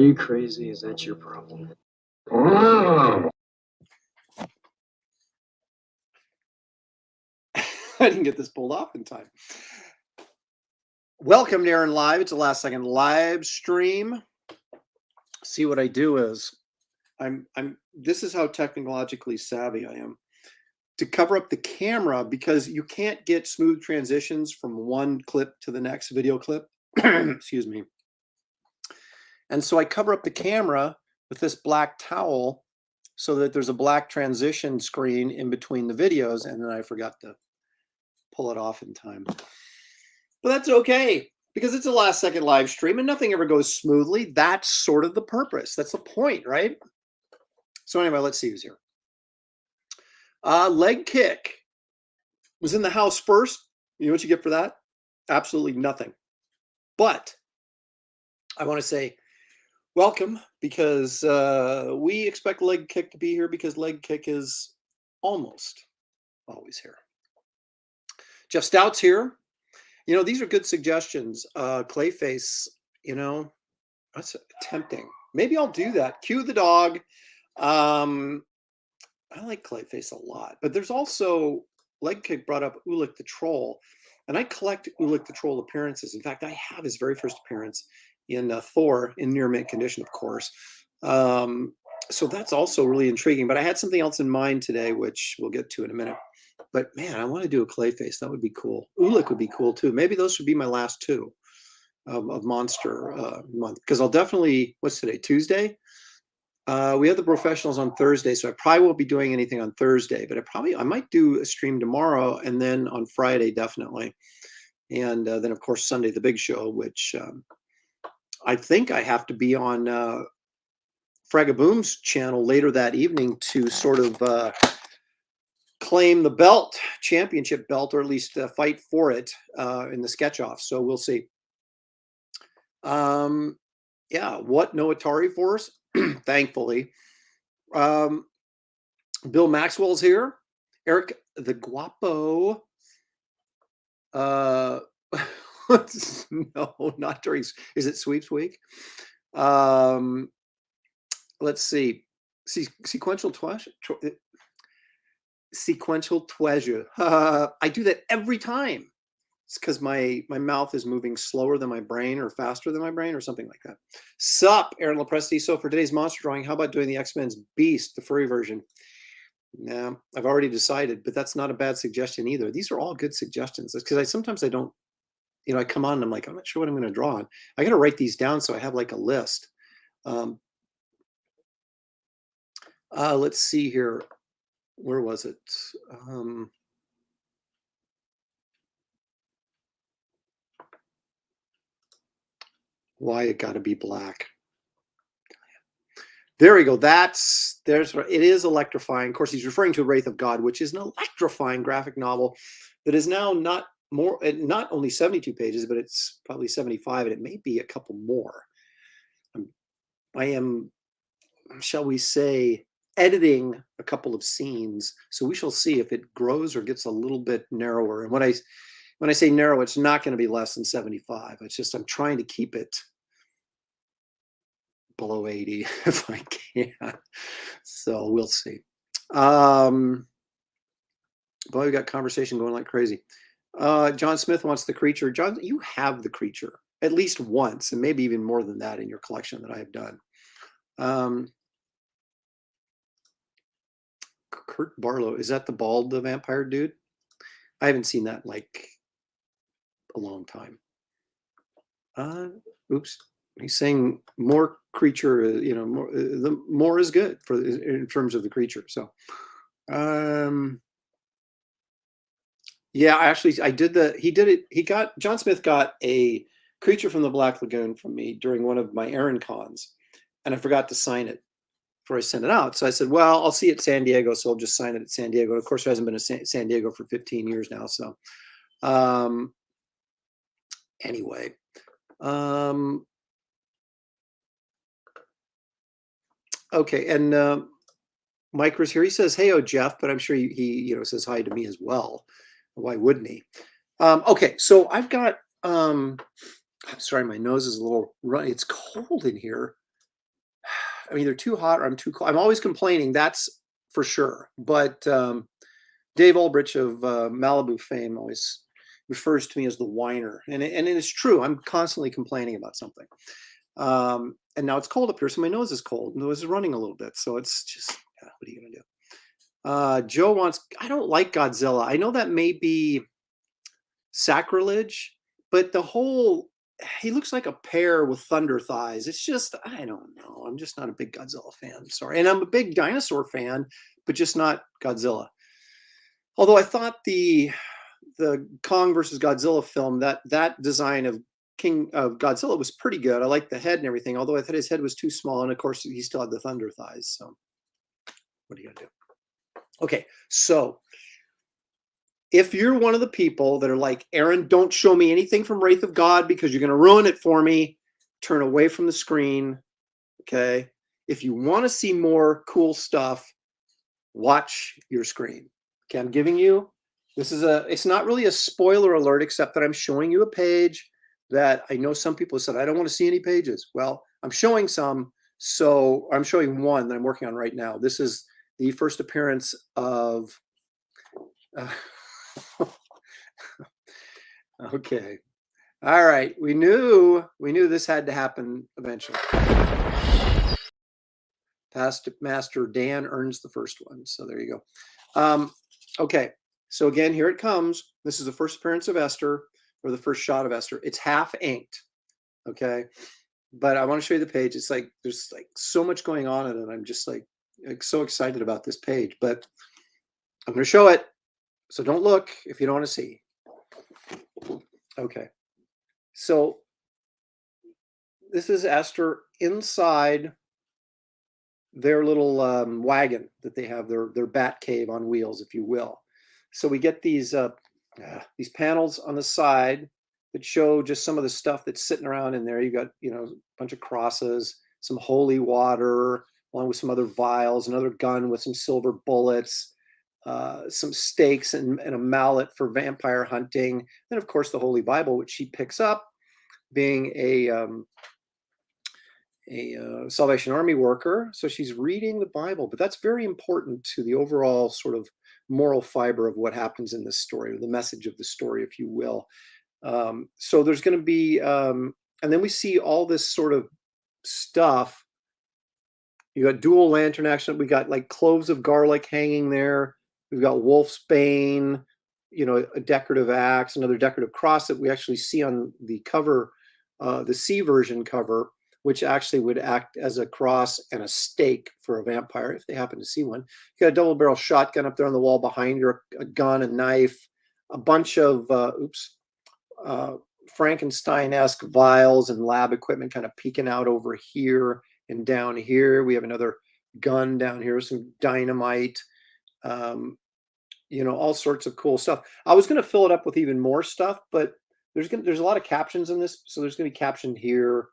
you crazy? Is that your problem? I didn't get this pulled off in time. Welcome to Aaron Live. It's a last second live stream. See what I do is this is how technologically savvy I am. To cover up the camera, because you can't get smooth transitions from one clip to the next video clip. Excuse me. And so I cover up the camera with this black towel so that there's a black transition screen in between the videos, and then I forgot to pull it off in time. But that's okay, because it's a last second live stream and nothing ever goes smoothly. That's sort of the purpose. That's the point, right? So anyway, let's see who's here. Leg kick was in the house first. You know what you get for that? Absolutely nothing. But I want to say welcome, because we expect leg kick to be here, because leg kick is almost always here. Jeff Stout's here. You know, these are good suggestions. Clayface, you know, that's tempting. Maybe I'll do that. Cue the dog. I like Clayface a lot. But there's also, leg kick brought up Ulik the Troll. And I collect Ulik the Troll appearances. In fact, I have his very first appearance in Thor, in near mint condition, of course. So that's also really intriguing. But I had something else in mind today, which we'll get to in a minute. But man, I want to do a Clayface. That would be cool. Ulik would be cool too. Maybe those should be my last two of Monster month. Because I'll definitely, what's today? Tuesday? We have the professionals on Thursday, so I probably won't be doing anything on Thursday. But I might do a stream tomorrow, and then on Friday definitely, and then of course Sunday the big show, which I think I have to be on Fragaboom's channel later that evening to sort of claim the belt, championship belt, or at least fight for it in the sketch off. So we'll see. Yeah, what no Atari for us? Thankfully. Bill Maxwell's here. Eric the Guapo. No, not during. Is it sweeps week? Let's see. Sequential treasure. I do that every time. It's because my mouth is moving slower than my brain, or faster than my brain, or something like that. Sup, Aaron Lepresti. So for today's monster drawing, how about doing the X-Men's Beast, the furry version? No, I've already decided, but that's not a bad suggestion either. These are all good suggestions. Because sometimes I don't, you know, I come on and I'm like, I'm not sure what I'm going to draw on. I got to write these down so I have like a list. Let's see here. Where was it? Why it got to be black. There we go. It is electrifying. Of course, he's referring to Wraith of God, which is an electrifying graphic novel that is now not only 72 pages, but it's probably 75, and it may be a couple more. I am, shall we say, editing a couple of scenes, so we shall see if it grows or gets a little bit narrower. And when I say narrow, it's not going to be less than 75. It's just I'm trying to keep it below 80 if I can. So we'll see. Boy, we got conversation going like crazy. John Smith wants the creature. John, you have the creature at least once, and maybe even more than that in your collection that I have done. Kurt Barlow, is that the bald vampire dude? I haven't seen that in like a long time. Oops. He's saying more creature, you know, more is good in terms of the creature. So, yeah, actually, John Smith got a creature from the Black Lagoon from me during one of my Aaron cons, and I forgot to sign it before I sent it out. So I said, well, I'll see it at San Diego, so I'll just sign it at San Diego. Of course, it hasn't been to San Diego for 15 years now. So, anyway, okay, and Mike was here. He says, "Hey, Jeff," but I'm sure he says hi to me as well. Why wouldn't he? Okay, so I've got. I'm sorry, my nose is a little runny. It's cold in here. I'm either too hot or I'm too cold. I'm always complaining, that's for sure. But Dave Ulbrich of Malibu fame always refers to me as the whiner. And it's true. I'm constantly complaining about something. And now it's cold up here, so my nose is cold. My nose is running a little bit. So it's just, what are you going to do? Joe wants, I don't like Godzilla. I know that may be sacrilege, but he looks like a pear with thunder thighs. It's just, I don't know. I'm just not a big Godzilla fan. Sorry. And I'm a big dinosaur fan, but just not Godzilla. Although I thought the Kong versus Godzilla film, that design of King of Godzilla was pretty good. I liked the head and everything, although I thought his head was too small. And of course, he still had the thunder thighs. So what are you going to do? Okay, so if you're one of the people that are like, Aaron, don't show me anything from Wraith of God because you're going to ruin it for me, turn away from the screen, okay? If you want to see more cool stuff, watch your screen. Okay, I'm giving you, it's not really a spoiler alert, except that I'm showing you a page that I know some people said, I don't want to see any pages. Well, I'm showing some, so I'm showing one that I'm working on right now. This is the first appearance of... Okay. All right. We knew this had to happen eventually. Past Master Dan earns the first one. So there you go. Okay. So again, here it comes. This is the first appearance of Esther, or the first shot of Esther. It's half inked. Okay. But I want to show you the page. It's like, there's like so much going on in it. I'm just like so excited about this page, but I'm going to show it. So don't look if you don't want to see. Okay. So this is Esther inside their little wagon that they have, their bat cave on wheels, if you will. So we get these panels on the side that show just some of the stuff that's sitting around in there. You got, a bunch of crosses, some holy water, along with some other vials, another gun with some silver bullets, some stakes and a mallet for vampire hunting. Then, of course, the Holy Bible, which she picks up, being a Salvation Army worker. So she's reading the Bible, but that's very important to the overall sort of moral fiber of what happens in this story, or the message of the story, if you will. So there's going to be, and then we see all this sort of stuff. You got dual lantern action. We got like cloves of garlic hanging there. We've got wolf's bane, a decorative axe, another decorative cross that we actually see on the cover, the C version cover, which actually would act as a cross and a stake for a vampire if they happen to see one. You got a double barrel shotgun up there on the wall behind her, a gun, a knife, a bunch of Frankenstein-esque vials and lab equipment kind of peeking out over here and down here. We have another gun down here, some dynamite, all sorts of cool stuff. I was going to fill it up with even more stuff, but there's a lot of captions in this. So there's going to be captioned here,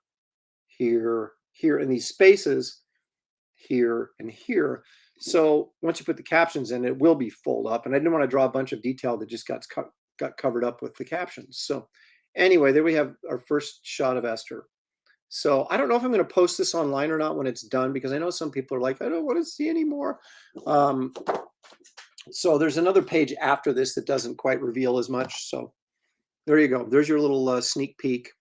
here, here, in these spaces, here and here. So once you put the captions in, it will be full up. And I didn't want to draw a bunch of detail that just got covered up with the captions. So anyway, there we have our first shot of Esther. So I don't know if I'm going to post this online or not when it's done, because I know some people are like, I don't want to see anymore. So there's another page after this that doesn't quite reveal as much. So there you go. There's your little sneak peek.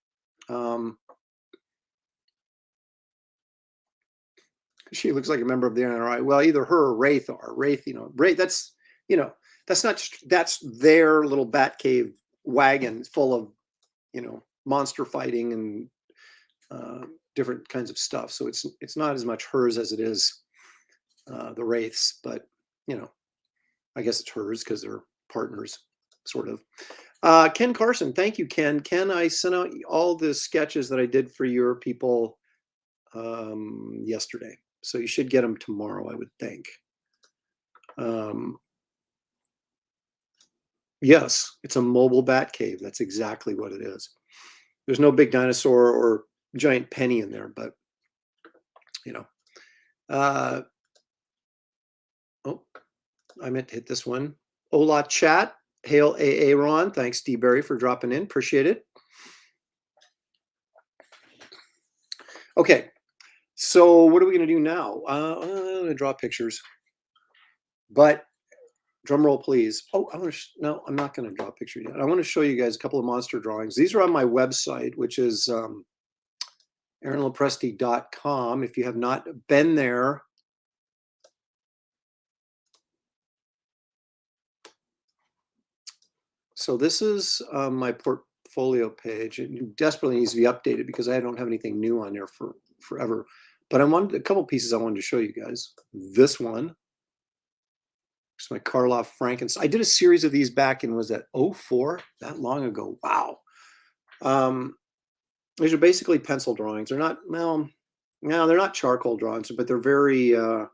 She looks like a member of the NRI. Well, either her or Wraith are. Wraith, Wraith, that's not just, that's their little bat cave wagon full of, monster fighting and different kinds of stuff. So it's not as much hers as it is the Wraiths, but, I guess it's hers because they're partners, sort of. Ken Carson, thank you, Ken. Ken, I sent out all the sketches that I did for your people yesterday. So you should get them tomorrow, I would think. Yes, it's a mobile bat cave. That's exactly what it is. There's no big dinosaur or giant penny in there, but, oh, I meant to hit this one. Hola, chat. Hail AA Ron. Thanks, D. Berry, for dropping in. Appreciate it. Okay. So what are we going to do now? I'm going to draw pictures. But drum roll, please. Oh, no, I'm not going to draw pictures yet. I want to show you guys a couple of monster drawings. These are on my website, which is aaronlopresti.com. If you have not been there, so this is my portfolio page. It desperately needs to be updated because I don't have anything new on there for forever. But I wanted a couple pieces I wanted to show you guys. This one, it's my Karloff Frankenstein. I did a series of these back in, was that 04? That long ago. Wow. These are basically pencil drawings. They're not, well, no, they're not charcoal drawings, but they're very, they're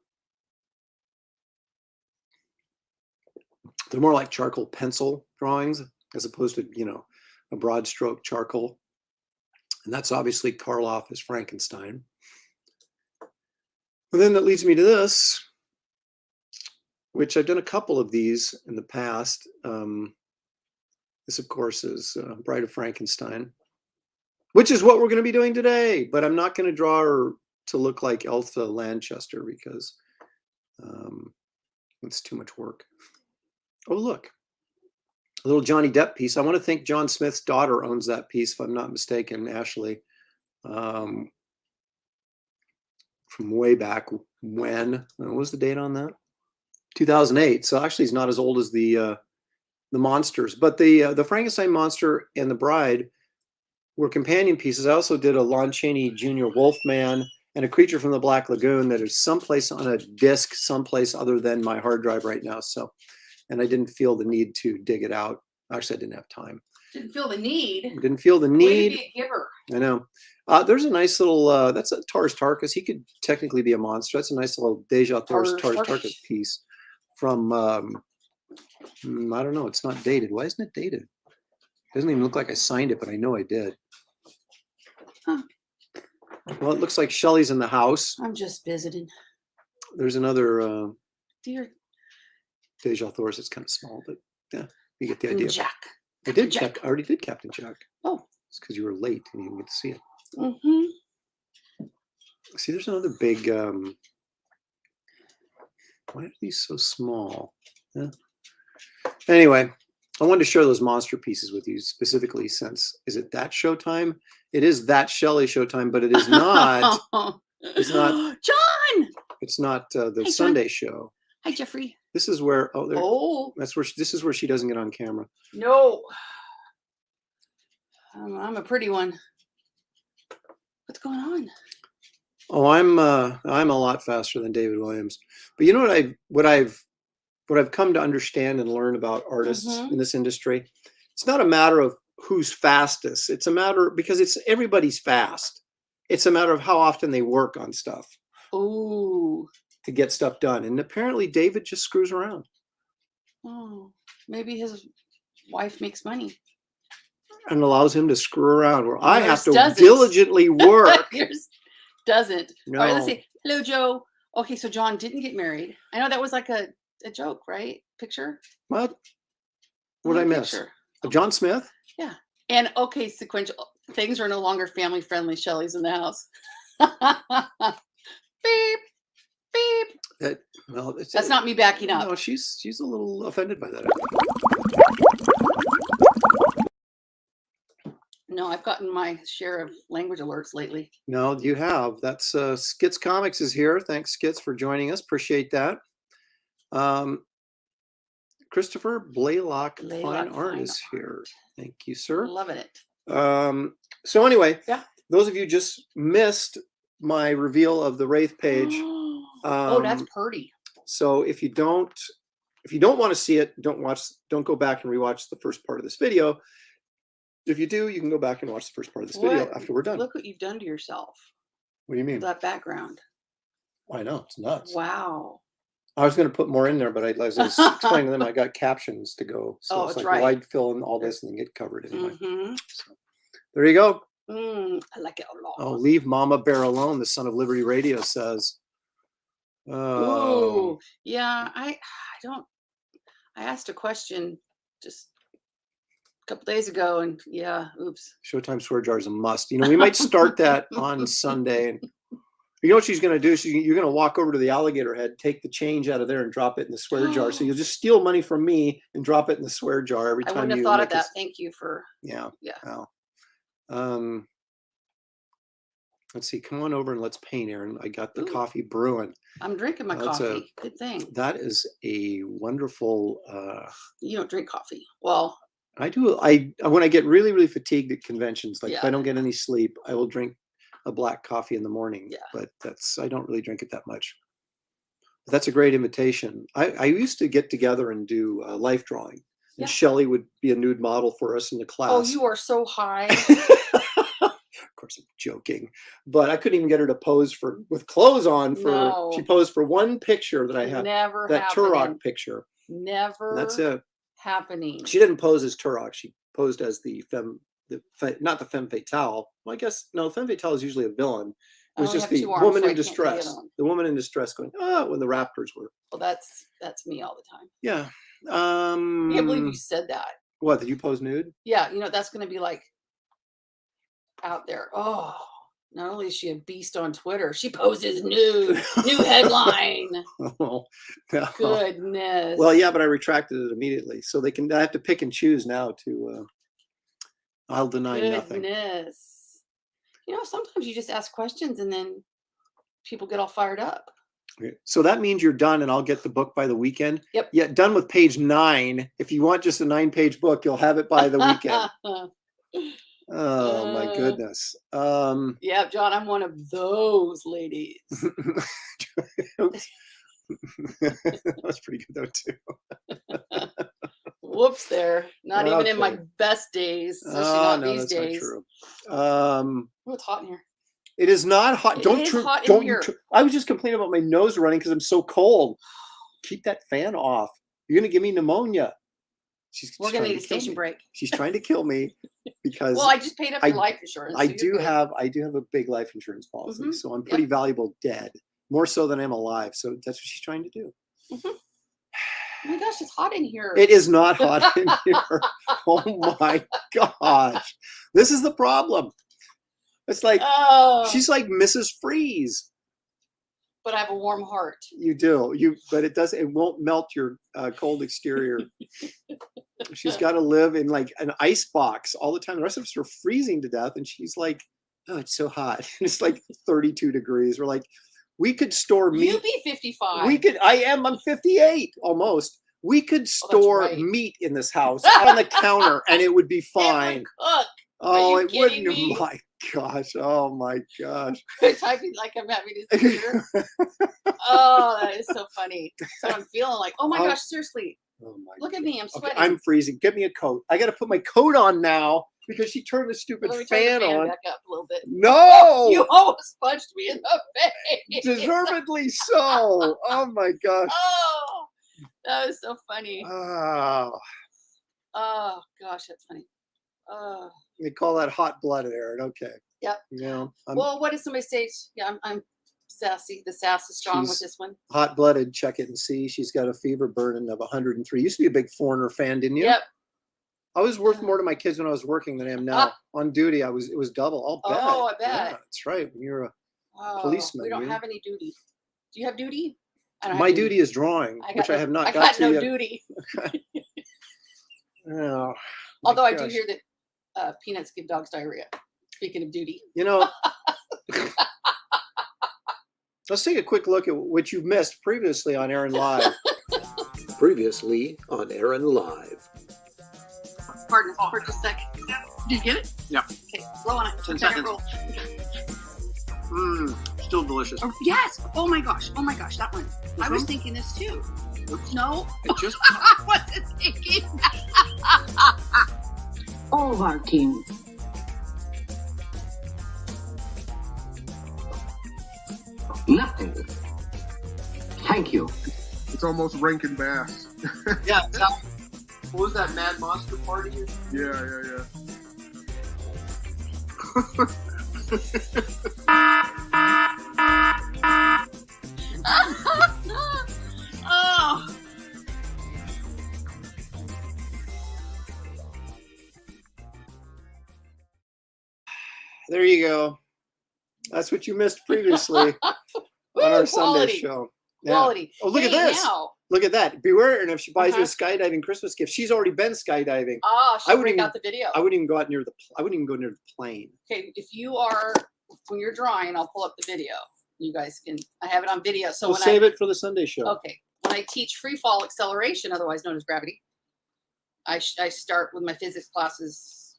more like charcoal pencil drawings as opposed to, you know, a broad stroke charcoal. And that's obviously Karloff as Frankenstein. And then that leads me to this, which I've done a couple of these in the past. This, of course, is Bride of Frankenstein, which is what we're going to be doing today. But I'm not going to draw her to look like Elsa Lanchester because it's too much work. Oh, look, a little Johnny Depp piece. I want to think John Smith's daughter owns that piece, if I'm not mistaken, Ashley, from way back when. What was the date on that? 2008. So actually, he's not as old as the monsters. But the Frankenstein monster and the bride were companion pieces. I also did a Lon Chaney Jr. Wolfman and a creature from the Black Lagoon that is someplace on a disc, someplace other than my hard drive right now. So. And I didn't feel the need to dig it out. Actually, I didn't have time. Didn't feel the need. Didn't feel the need. Way to be a giver. I know. There's a nice little, that's a Tars Tarkas. He could technically be a monster. That's a nice little Deja Tars Tarkas piece from, I don't know. It's not dated. Why isn't it dated? It doesn't even look like I signed it, but I know I did. Huh. Well, it looks like Shelley's in the house. I'm just visiting. There's another Dear Deja Thors. It's kind of small, but yeah, you get the idea. Jack. I did Jack. I already did Captain Jack. Oh. It's because you were late and you didn't get to see it. Mm-hmm. See, there's another big, why are these so small? Yeah. Anyway, I wanted to share those monster pieces with you specifically since, is it That Showtime? It is That Shelley Showtime, but it is not, it's not, John! It's not the Hey, Sunday show. Hi, Jeffrey. This is where, Oh. That's where, this is where she doesn't get on camera. No. I'm a pretty one. What's going on? Oh, I'm a lot faster than David Williams. But you know what I've come to understand and learn about artists in this industry? It's not a matter of who's fastest. It's a matter, because it's everybody's fast. It's a matter of how often they work on stuff. Oh. To get stuff done. And apparently David just screws around. Oh, maybe his wife makes money. And allows him to screw around where I have to doesn't. diligently work. Yours doesn't. No. All right, let's see. Hello, Joe. Okay, so John didn't get married. I know that was like a joke, right? Picture? What? What did I miss? Picture. John Smith? Yeah. And okay, sequential. Things are no longer family friendly. Shelley's in the house. Beep. Beep. That's not me backing up. No, she's a little offended by that. No, I've gotten my share of language alerts lately. No, you have. That's Skits Comics is here. Thanks, Skits, for joining us. Appreciate that. Christopher Blaylock Fine Art is here. Thank you, sir. Loving it. So anyway, yeah, those of you just missed my reveal of the Wraith page. Oh, that's pretty. So if you don't want to see it, don't go back and rewatch the first part of this video. If you do, you can go back and watch the first part of this video after we're done. Look what you've done to yourself. What do you mean? That background. I know, it's nuts. Wow. I was going to put more in there, but as I was explaining to them, I got captions to go. So it's like, well, I'd fill in all this and then get covered anyway. So, there you go. I like it a lot. Oh, leave Mama Bear alone, the son of Liberty Radio says. Oh, yeah. I asked a question just a couple days ago, and yeah, oops. Showtime Swear Jar is a must. You know, we might start that on Sunday. And You know what she's going to do? You're going to walk over to the alligator head, take the change out of there, and drop it in the swear jar. So you'll just steal money from me and drop it in the swear jar every I time. wouldn't have thought of that. Thank you for. Yeah. Yeah. Wow. Let's see. Come on over and let's paint, Aaron. I got the Ooh. Coffee brewing. I'm drinking my coffee. Good thing. That is a wonderful. You don't drink coffee. Well, I do. When I get really, really fatigued at conventions, like if Yeah. I don't get any sleep, I will drink a black coffee in the morning. Yeah. But I don't really drink it that much. But that's a great invitation. I used to get together and do life drawing. Yeah. And Shelley would be a nude model for us in the class. Oh, you are so high. Of course, I'm joking, but I couldn't even get her to pose with clothes on. No. She posed for one picture that I have. Never that happening. Turok picture. Never. And that's it. Happening. She didn't pose as Turok. She posed as not the femme fatale. Well, I guess no. Femme fatale is usually a villain. It was just the woman in distress. The woman in distress going, oh, when the Raptors were. Well, that's me all the time. Yeah. I can't believe you said that. What? That you pose nude? Yeah. That's going to be like out there. Oh, not only is she a beast on Twitter, she poses nude. New headline. Oh, no. Goodness. Well, yeah, but I retracted it immediately. So I have to pick and choose now to. I'll deny nothing. Goodness. Sometimes you just ask questions and then people get all fired up. Okay. So that means you're done, and I'll get the book by the weekend. Yep. Yeah, done with page 9. If you want just a 9-page book, you'll have it by the weekend. Oh my goodness. Yeah, John, I'm one of those ladies. That's pretty good though too. Whoops, there. Not even in my best days. Especially not these days. Not true. It's hot in here. It is not hot. Hot in here. I was just complaining about my nose running because I'm so cold. Keep that fan off. You're gonna give me pneumonia. We're gonna need a station break. She's trying to kill me because. Well, I just paid up your life insurance. I do have a big life insurance policy, so I'm pretty valuable dead, more so than I'm alive. So that's what she's trying to do. Mm-hmm. Oh my gosh, it's hot in here. It is not hot in here. Oh my gosh, this is the problem. It's like she's like Mrs. Freeze. But I have a warm heart. You do. But it won't melt your cold exterior. She's got to live in like an ice box all the time. The rest of us are freezing to death. And she's like, oh, it's so hot. It's like 32 degrees. We're like, we could store meat. You be 55. I'm 58 almost. We could store meat in this house on the counter and it would be fine. It would cook. Oh, it wouldn't. Oh my gosh. Oh my gosh. Typing like I'm having this computer. Oh, that is so funny. So I'm feeling like, oh my gosh, seriously. Oh my Look at me, I'm sweating. Okay, I'm freezing. Get me a coat. I got to put my coat on now because she turned the stupid fan on. Back up a little bit. No! Oh, you almost punched me in the face. Deservedly so. Oh my gosh. Oh, that was so funny. Oh gosh, that's funny. They call that hot blooded, Aaron. Okay. Yep. Yeah. Well, what does somebody say? Yeah, I'm sassy. The sass is strong with this one. Hot blooded. Check it and see. She's got a fever burden of 103. Used to be a big Foreigner fan, didn't you? Yep. I was worth more to my kids when I was working than I am now. On duty, it was double. I'll bet. Oh, I bet. Yeah, that's right. When you're a policeman. We don't have any duty. Do you have duty? I don't my duty is drawing, which I have not got to yet. I got no duty. Oh, although I do hear that peanuts give dogs diarrhea. Speaking of duty. Let's take a quick look at what you've missed previously on Aaron Live. Previously on Aaron Live. Pardon for just a second. Did you get it? Yeah. Okay, slow on it. 10 seconds. Still delicious. Oh, yes. Oh my gosh. That one. I was thinking this too. No. It just. I wasn't thinking. All of our team. Nothing. Thank you. It's almost Rankin Bass. Yeah. What was that Mad Monster party? Yeah. Oh. There you go. That's what you missed previously. on our Ooh, Sunday quality. show. Yeah. Quality. Oh, look at Hey, this. Now. Look at that. Beware, and if she buys you a Uh-huh. skydiving Christmas gift, she's already been skydiving. Ah, I she'll wouldn't break even- out the video. I wouldn't even go out near the. I wouldn't even go near the plane. Okay, if you are, when you're drawing, I'll pull up the video. You guys can, I have it on video. So We'll when save it for the Sunday show. Okay, when I teach free fall acceleration, otherwise known as gravity, I start with my physics classes.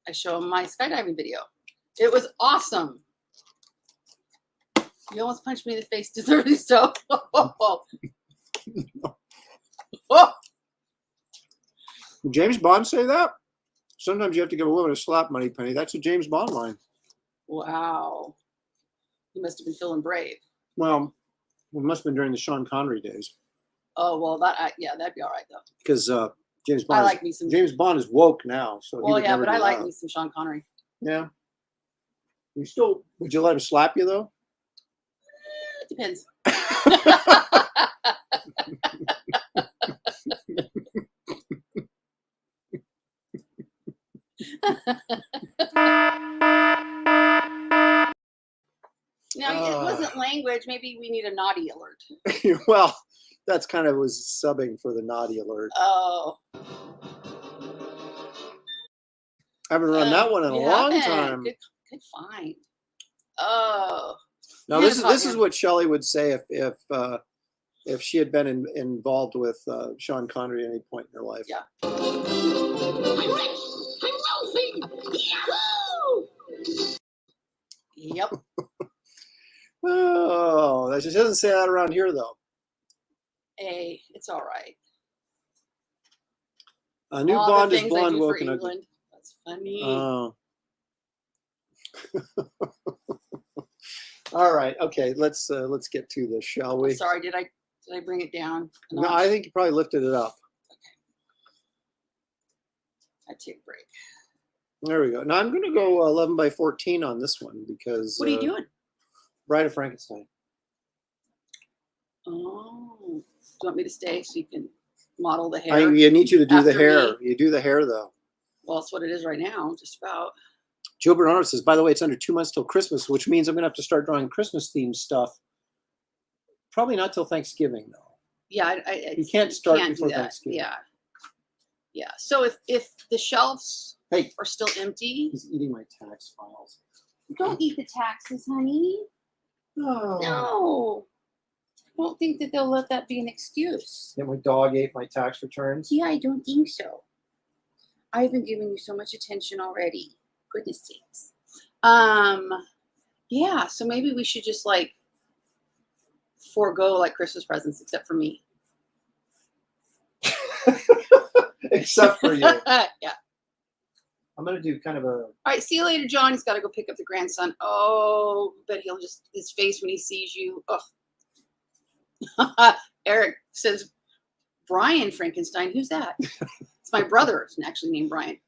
I show them my skydiving video. It was awesome. You almost punched me in the face, deservedly so. Oh. Did James Bond say that? Sometimes you have to give a woman a slap, money penny. That's a James Bond line. Wow. You must have been feeling brave. Well, it must have been during the Sean Connery days, Oh, well, that yeah, that'd be all right, though. because James Bond. I like me some. James Bond is woke now, so he Well, would yeah, never but do I like that. me some Sean Connery. Yeah. You still? Would you let him slap you though? It depends. Now, it wasn't language. Maybe we need a naughty alert. Well, that's kind of was subbing for the naughty alert. Oh. I haven't run that one in a you long haven't. time. Good find. Oh. Now Yeah, this is yeah. what Shelley would say if she had been involved with Sean Connery at any point in her life. Yeah. I'm rich. I'm wealthy. Yahoo! Yep. Oh, she doesn't say that around here though. Hey, it's all right. A new All the Bond is things I blonde, do for woke, and ugly. England. That's funny. Oh. All right. Okay. Let's get to this, shall we? Sorry, did I bring it down? a No, notch? I think you probably lifted it up. I take a break. There we go. Now I'm going to go 11 by 14 on this one because. What are you doing? Bride of Frankenstein. Oh, do you want me to stay so you can model the hair? You need you to do the after hair. me? You do the hair though. Well, it's what it is right now, just about. Joe Bernard says, by the way, it's under 2 months till Christmas, which means I'm going to have to start drawing Christmas themed stuff. Probably not till Thanksgiving though. Yeah, You can't start do before that. Thanksgiving. Yeah, yeah. So if the shelves Hey, are still empty, he's eating my tax files. don't eat the taxes, honey. Oh. No, I don't think that they'll let that be an excuse. Then my dog ate my tax returns. Yeah, I don't think so. I've been giving you so much attention already. Goodness sakes. Yeah, so maybe we should just like forego like Christmas presents except for me. Except for you. Yeah. I'm going to do kind of a. All right, see you later, John. He's got to go pick up the grandson. Oh, but he'll just, his face when he sees you. Oh. Eric says, Brian Frankenstein. Who's that? It's my brother. It's actually named Brian.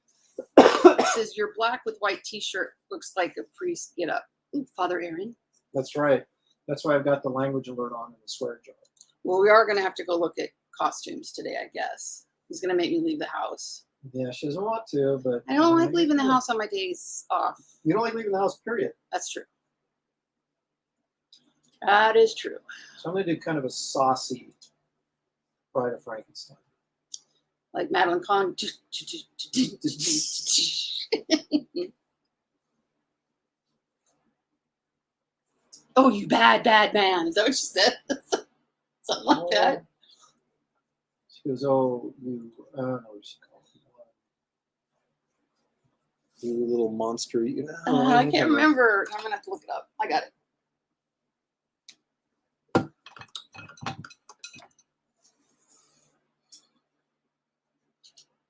It says, your black with white t-shirt looks like a priest. Get up. Ooh, Father Aaron. That's right. That's why I've got the language alert on in the swear jar. Well, we are going to have to go look at costumes today, I guess. He's going to make me leave the house. Yeah, she doesn't want to, but. I don't like leaving the house on my days off. You don't like leaving the house, period. That's true. That is true. So I'm going to do kind of a saucy Bride of Frankenstein. Like Madeline Kahn. Oh, you bad, bad man. Is that what she said? Something like that. She goes, oh, you, I don't know what she called it. You little monster. You know, I can't remember. I'm going to have to look it up. I got it.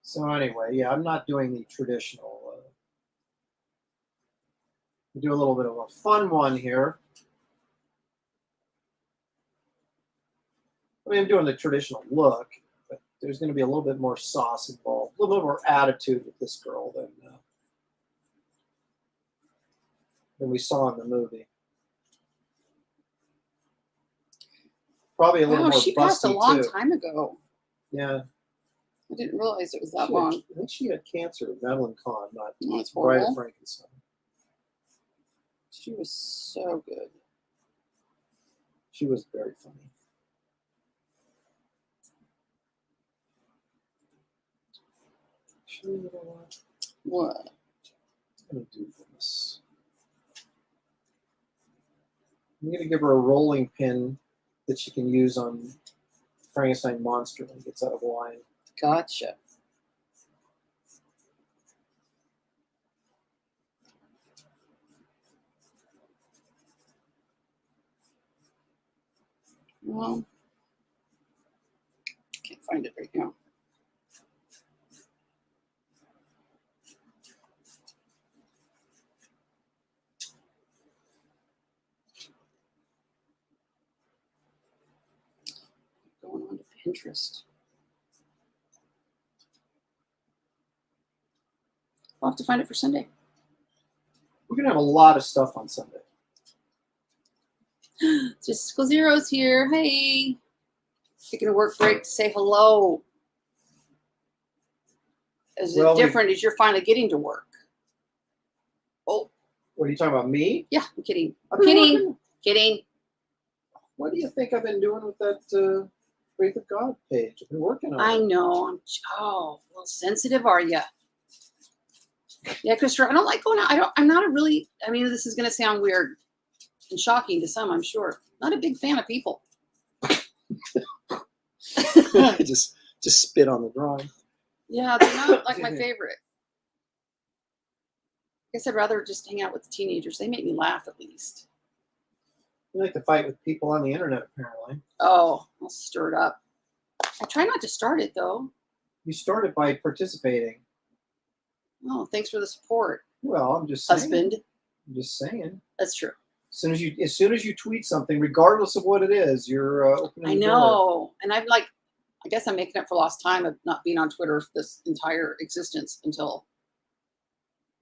So anyway, yeah, I'm not doing the traditional. We'll do a little bit of a fun one here. I mean, I'm doing the traditional look, but there's going to be a little bit more sauce involved, a little bit more attitude with this girl than we saw in the movie. Probably a little Wow, more she passed a busty, long too. time ago. Yeah. I didn't realize it was that She long. had, I think she had cancer, Madeline Kahn, not Oh, that's Bride of horrible. Frankenstein. She was so good. She was very funny. Actually, you know what? What? I'm going to do this. I'm going to give her a rolling pin that she can use on Frankenstein Monster when he gets out of line. Gotcha. Well, can't find it right now. Going on to Pinterest. I'll have to find it for Sunday. We're going to have a lot of stuff on Sunday. Just School Zero's here. Hey. Taking a work break to say hello. Is Well, it different as you're finally getting to work? Oh, What are you talking about, me? yeah, I'm kidding. I've I'm been kidding. working- Kidding. What do you think I've been doing with that Wraith of God page? I've been working on I it. know. A little sensitive, are you? Yeah, Christopher, I don't like going out. I'm not a really, I mean, this is going to sound weird and shocking to some, I'm sure. Not a big fan of people. I just spit on the drawing. Yeah, they're not like my favorite. I guess I'd rather just hang out with the teenagers. They make me laugh at least. You like to fight with people on the internet, apparently. Oh, I'll stir it up. I try not to start it though. You started by participating. Oh, thanks for the support, Well, I'm just saying. husband. I'm just saying. That's true. As soon as you tweet something, regardless of what it is, you're opening. I the door. know. And I'm like, I guess I'm making up for lost time of not being on Twitter this entire existence until,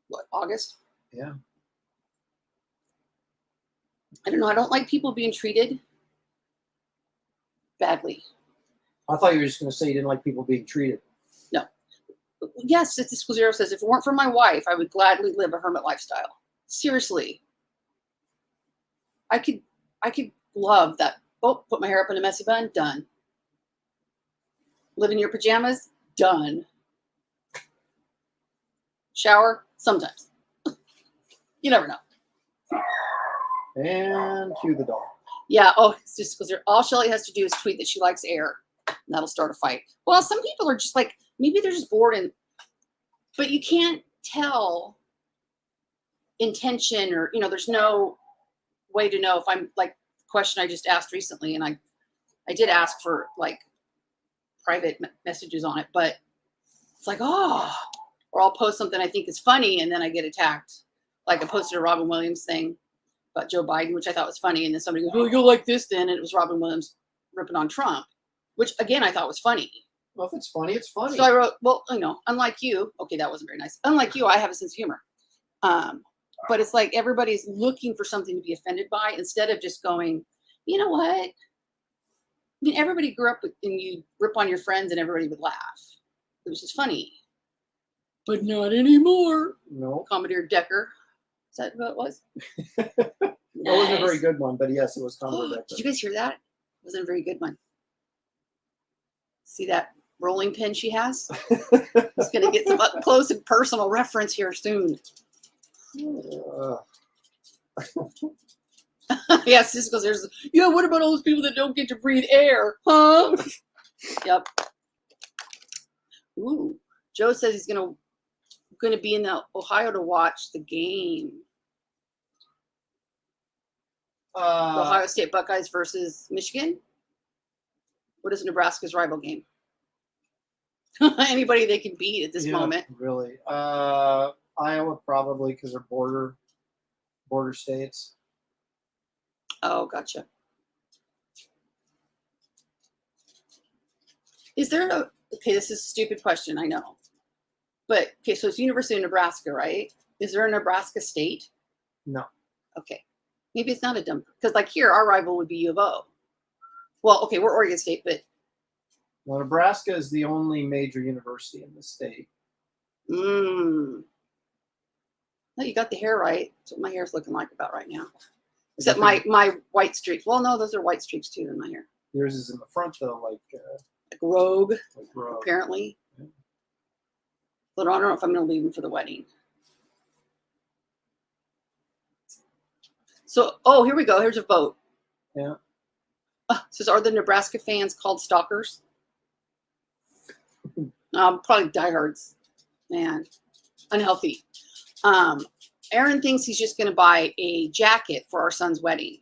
what, August? Yeah. I don't know. I don't like people being treated badly. I thought you were just going to say you didn't like people being treated. No. Yes, it's School Zero says, if it weren't for my wife, I would gladly live a hermit lifestyle. Seriously. I could love that. Oh, put my hair up in a messy bun, done. Live in your pajamas, done. Shower, sometimes. You never know. And cue the dog. Yeah, oh, it's just because all Shelly has to do is tweet that she likes air. And that'll start a fight. Well, some people are just like, maybe they're just bored, but you can't tell intention or, there's no way to know if I'm like the question I just asked recently. And I did ask for like private messages on it, but it's like, oh, or I'll post something I think is funny and then I get attacked. Like I posted a Robin Williams thing about Joe Biden, which I thought was funny. And then somebody goes, oh, you'll like this then. And it was Robin Williams ripping on Trump, which again, I thought was funny. Well, if it's funny, it's funny. So I wrote, well, unlike you, okay, that wasn't very nice. Unlike you, I have a sense of humor. But it's like everybody's looking for something to be offended by instead of just going, you know what? I mean, everybody grew up and you rip on your friends and everybody would laugh. It was just funny. But not anymore. No. Commodore Decker. Is that what it was? That wasn't a very good one, but yes, it was Commodore Decker. Did you guys hear that? It wasn't a very good one. See that rolling pin she has? It's going to get some up close and personal reference here soon. Yes, this goes, what about all those people that don't get to breathe air? Huh? Yep. Ooh. Joe says he's going to be in Ohio to watch the game. The Ohio State Buckeyes versus Michigan. What is Nebraska's rival game? Anybody they can beat at this moment. Really. Iowa probably because they're border states. Oh, gotcha. Is there okay, this is a stupid question, I know. But, okay, so it's University of Nebraska, right? Is there a Nebraska state? No. Okay. Maybe it's not a dumb, because like here, our rival would be U of O. Well, okay, we're Oregon State, but. Well, Nebraska is the only major university in the state. No, you got the hair right. That's what my hair's looking like about right now. Except my white streaks. Well, no, those are white streaks too in my hair. Yours is in the front though, like Rogue, rogue. apparently. Yeah. But I don't know if I'm going to leave him for the wedding. So, oh, here we go. Here's a vote. Yeah. Says, are the Nebraska fans called stalkers? Probably diehards. Man, unhealthy. Aaron thinks he's just going to buy a jacket for our son's wedding.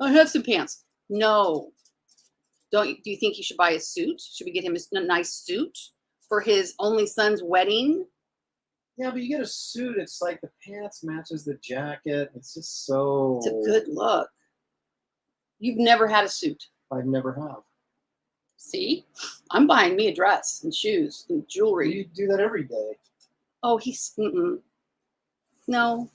I have some pants. No. Do you think he should buy a suit? Should we get him a nice suit for his only son's wedding? Yeah, but you get a suit, it's like the pants matches the jacket. It's just so... It's a good look. You've never had a suit. I never have. See? I'm buying me a dress and shoes and jewelry. You do that every day. Oh, he's... No.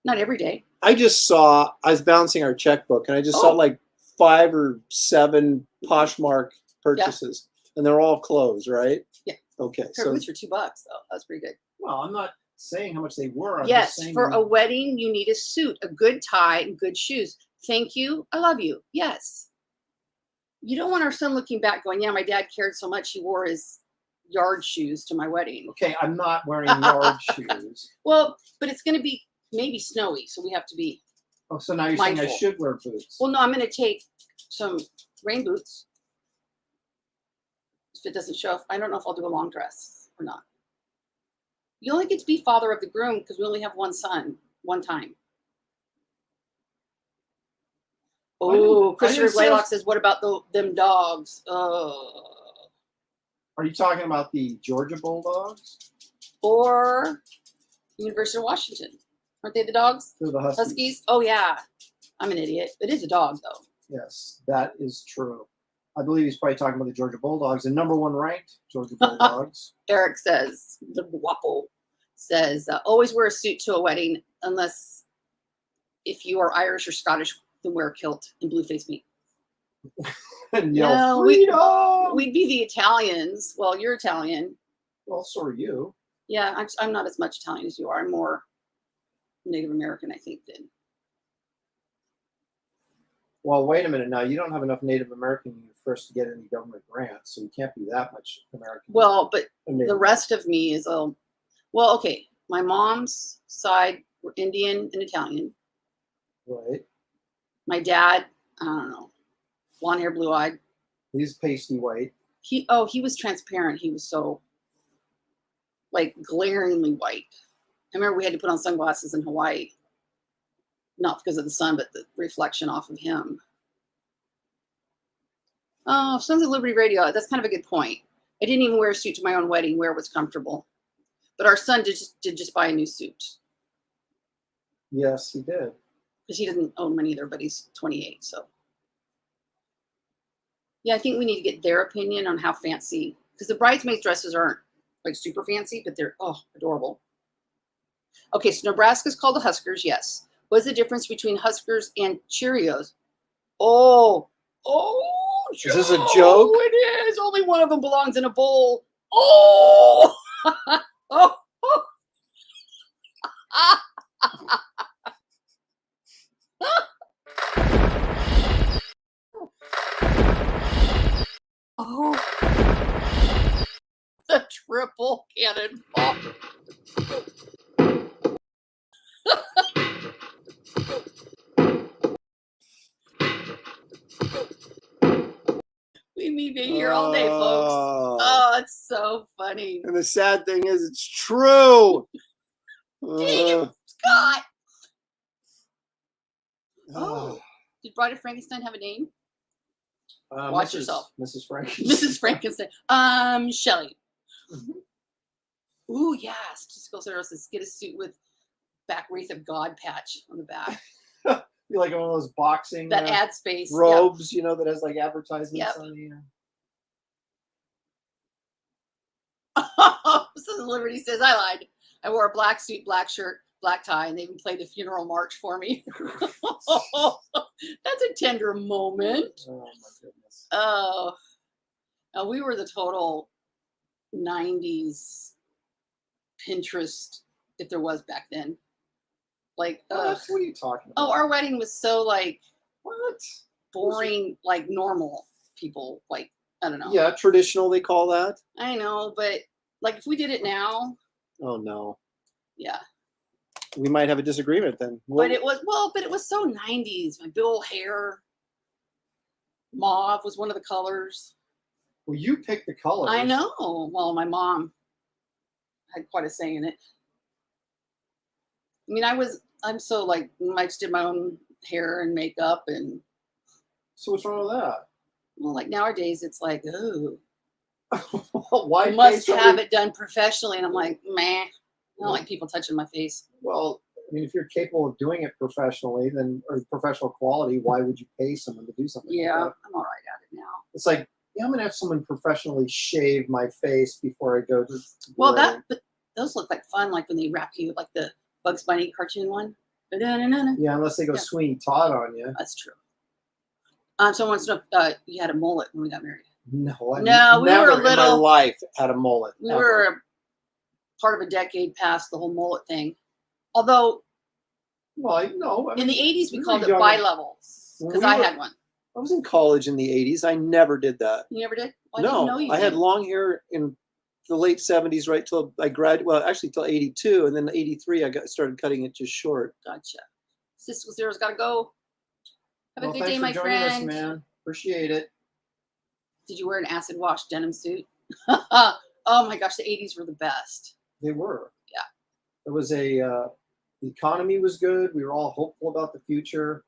Not every day. I was balancing our checkbook, and I just saw like 5 or 7 Poshmark purchases. Yeah. And they're all clothes, right? Yeah. Okay. Pair of boots for $2, though. That's pretty good. Well, I'm not saying how much they were. I'm yes, just saying for a wedding, you need a suit, a good tie, and good shoes. Thank you. I love you. Yes. You don't want our son looking back going, yeah, my dad cared so much he wore his yard shoes to my wedding. Okay, I'm not wearing yard shoes. Well, but it's going to be maybe snowy, so we have to be Oh, so now you're mindful. saying I should wear boots. Well, no, I'm going to take some rain boots. If it doesn't show, I don't know if I'll do a long dress or not. You only get to be father of the groom because we only have one son, one time. Oh, Christopher Blaylock says, what about them dogs? Are you talking about the Georgia Bulldogs? Or University of Washington. Aren't they the dogs? They're the Huskies. Oh, yeah. I'm an idiot. It is a dog, though. Yes, that is true. I believe he's probably talking about the Georgia Bulldogs, the #1 ranked Georgia Bulldogs. Eric says, the guapo says, always wear a suit to a wedding unless if you are Irish or Scottish, then wear a kilt and blue face meat. And yell, freedom! We'd be the Italians. Well, you're Italian. Well, so are you. Yeah, I'm not as much Italian as you are. I'm more Native American, I think, then. Well, wait a minute now. You don't have enough Native American in you first to get any government grants, so you can't be that much American. Well, but the rest of me is well, okay. My mom's side were Indian and Italian. Right. My dad, I don't know, blonde hair, blue eyed. He's pasty white. He was transparent. He was so like glaringly white. I remember we had to put on sunglasses in Hawaii. Not because of the sun, but the reflection off of him. Oh, Sons of Liberty Radio. That's kind of a good point. I didn't even wear a suit to my own wedding, wear what's comfortable. But our son did just buy a new suit. Yes, he did. Because he doesn't own one either, but he's 28, so. Yeah, I think we need to get their opinion on how fancy, because the bridesmaid dresses aren't like super fancy, but they're, adorable. Okay, so Nebraska's called the Huskers, yes. What's the difference between Huskers and Cheerios? Is this a joke? It is. Only one of them belongs in a bowl. Oh! The triple cannonball. We may be here all day, folks. Oh, it's so funny. And the sad thing is, it's true. Dang it, Scott. Did Bride of Frankenstein have a name? Watch yourself. Mrs. Frankenstein. Mrs. Frankenstein. Shelley. Mm-hmm. Ooh, yes. Jessica Sarah says, get a suit with back Wraith of God patch on the back. You like one of those boxing that ad space robes, that has like advertisements on the So Liberty says, I lied. I wore a black suit, black shirt, black tie, and they even played the funeral march for me. That's a tender moment. Oh my goodness. Oh, we were the total 90s Pinterest, if there was back then. Like, What are you talking about? oh, our wedding was so like What? boring, like normal people. Like, I don't know. Yeah, traditional they call that. I know, but like if we did it now, Oh no, yeah. we might have a disagreement then. But it was so 90s. My big old hair. Mauve was one of the colors. Well, you picked the colors. I know. Well, my mom had quite a say in it. I mean, I'm so like, I just did my own hair and makeup, and So what's wrong with that? well, like nowadays it's like, oh, Why I must pay have somebody- it done professionally. And I'm like, meh. I don't like people touching my face. Well, I mean, if you're capable of doing it professionally, then or professional quality, why would you pay someone to do something? Yeah, like that? I'm all right at it now. It's like, yeah, I'm gonna have someone professionally shave my face before I go to. Well, wedding. but those look like fun, like when they wrap you, like the Bugs Bunny cartoon one. Ba-da-na-na-na. Yeah, unless they go Yeah. Sweeney Todd on you. That's true. Someone said you had a mullet when we got married. No, I No, we never were a in my little- life had a mullet. We ever. were part of a decade past the whole mullet thing. Although Well, no. I in mean, the 80s we we called were it young. bi-levels because We I were- had one. I was in college in the 80s. I never did that. You never did? Well, I No, didn't know you I had did. long hair in the late 70s, right till I graduated. Well, actually till 82, and then 83 I started cutting it just short. Gotcha. Sis was there's got to go. Have a Well, good thanks day, for my joining us, friend. man. Appreciate it. Did you wear an acid wash denim suit? Oh my gosh, the 80s were the best. They were. Yeah. It was the economy was good. We were all hopeful about the future.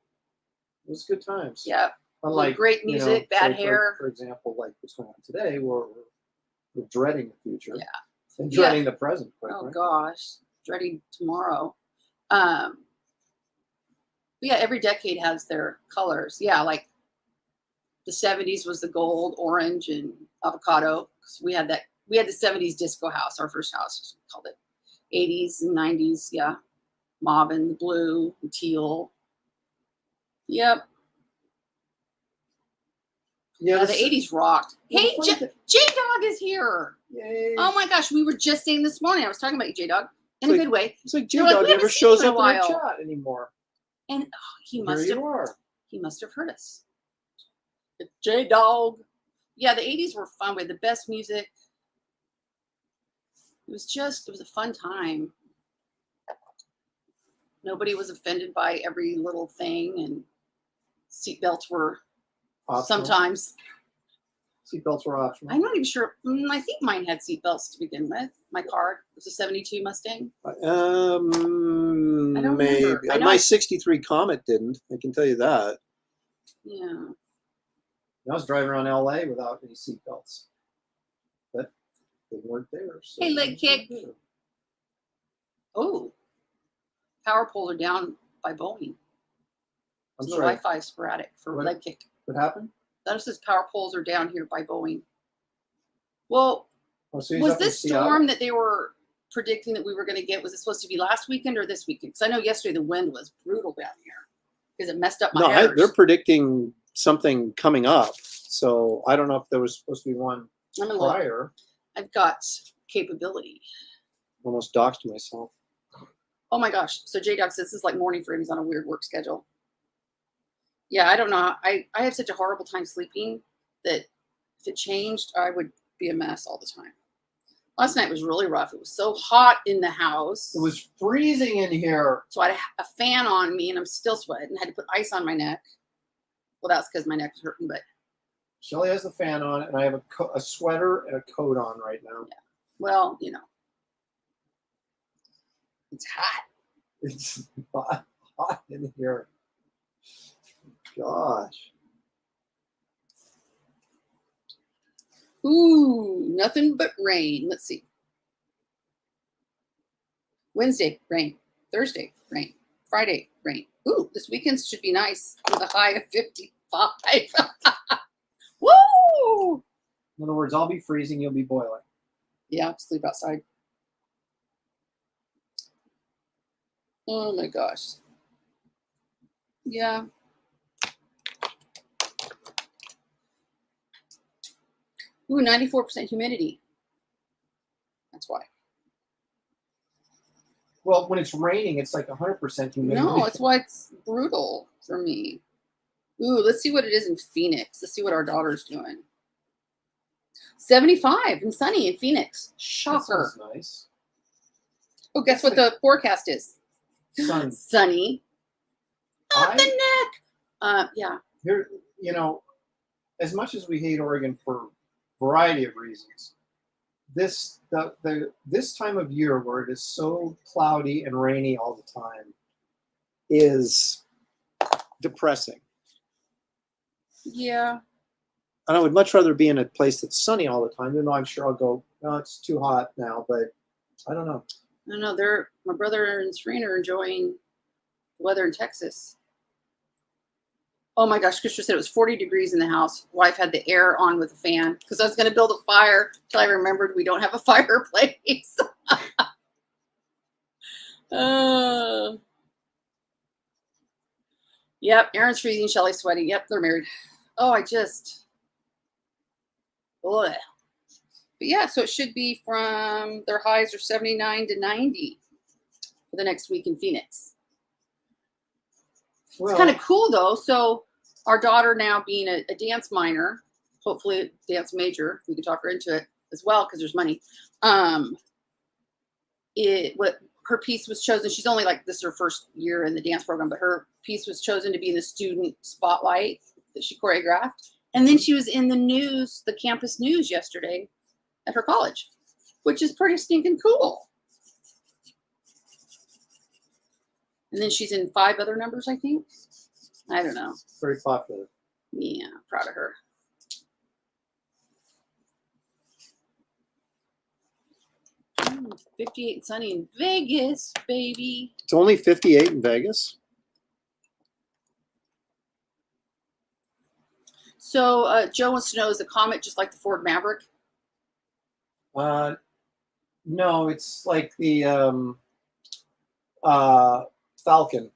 It was good times. Yeah. Unlike great you know, music, bad say hair. For example, like what's going on today, we're dreading the future. Yeah. And Yeah. dreading the present. Quite Oh frankly. gosh, dreading tomorrow. But yeah, every decade has their colors. Yeah, like the 70s was the gold, orange, and avocado. 'Cause we had the 70s disco house, our first house, we called it. 80s and 90s, yeah. Mauve and the blue, and teal. Yep. Yeah, the this- 80s rocked. Well, Hey, the funny thing- J-Dog is here. Yay. Oh my gosh, we were just saying this morning. I was talking about you, J-Dog, in a Like- good way. It's like They're like, J-Dog we haven't never seen you shows in a up in our while. chat anymore. And he Here must you have are. heard us. J-Dog. Yeah, the 80s were fun. We had the best music. It was a fun time. Nobody was offended by every little thing, and seatbelts were Optional. sometimes. Seatbelts were optional. I'm not even sure. I think mine had seatbelts to begin with. My car was a 72 Mustang. I don't Maybe. remember. I know My I- 63 Comet didn't. I can tell you that. Yeah. I was driving around LA without any seatbelts. But they weren't there. So Hey, leg kick. Oh. Power poles are down by Boeing. I'm The sorry. Wi-Fi sporadic for What? leg kick. What happened? That says power poles are down here by Boeing. Well, Oh, so he's was up in this Seattle? storm that they were predicting that we were going to get, was it supposed to be last weekend or this weekend? Because I know yesterday the wind was brutal down here because it messed up my No, hairs. they're predicting something coming up. So I don't know if there was supposed to be one I'm gonna look. prior. I've got capability. Almost doxed myself. Oh my gosh. So J-Dog says this is like morning for him. He's on a weird work schedule. Yeah, I don't know. I have such a horrible time sleeping that if it changed, I would be a mess all the time. Last night was really rough. It was so hot in the house. It was freezing in here. So I had a fan on me and I'm still sweating. I had to put ice on my neck. Well, that's because my neck is hurting, but Shelly has the fan on, and I have a sweater and a coat on right now. well, you know. It's hot. It's hot in here. Gosh. Ooh, nothing but rain. Let's see. Wednesday, rain. Thursday, rain. Friday, rain. Ooh, this weekend should be nice with a high of 55. Woo! In other words, I'll be freezing, you'll be boiling. Yeah, sleep outside. Oh my gosh. Yeah. Ooh, 94% humidity. That's why. Well, when it's raining, it's like 100% humidity. No, that's why it's brutal for me. Ooh, let's see what it is in Phoenix. Let's see what our daughter's doing. 75 and sunny in Phoenix. That Shocker. sounds nice. Oh, guess what the forecast is? Sun. Sunny. Up the neck. Yeah. Here, you know, as much as we hate Oregon for a variety of reasons, this time of year where it is so cloudy and rainy all the time is depressing. Yeah. And I would much rather be in a place that's sunny all the time, even though I'm sure I'll go, no, it's too hot now, but I don't know. I don't know. My brother and Serena are enjoying the weather in Texas. Oh my gosh, Christopher said it was 40 degrees in the house. Wife had the air on with the fan because I was going to build a fire until I remembered we don't have a fireplace. Yep, Aaron's freezing, Shelly's sweating. Yep, they're married. Oh, Ugh. But yeah, so it should be from their highs are 79 to 90 for the next week in Phoenix. Well, It's kind of cool though. So our daughter now being a dance minor, hopefully a dance major, we can talk her into it as well because there's money. Her piece was chosen. She's only like this is her first year in the dance program, but her piece was chosen to be in the student spotlight that she choreographed. And then she was in the news, the campus news yesterday at her college, which is pretty stinking cool. And then she's in 5 other numbers, I think. I don't know. very popular. Yeah, proud of her. Mm, 58 and sunny in Vegas, baby. It's only 58 in Vegas. So Joe wants to know, is the Comet just like the Ford Maverick? No, it's like the Falcon.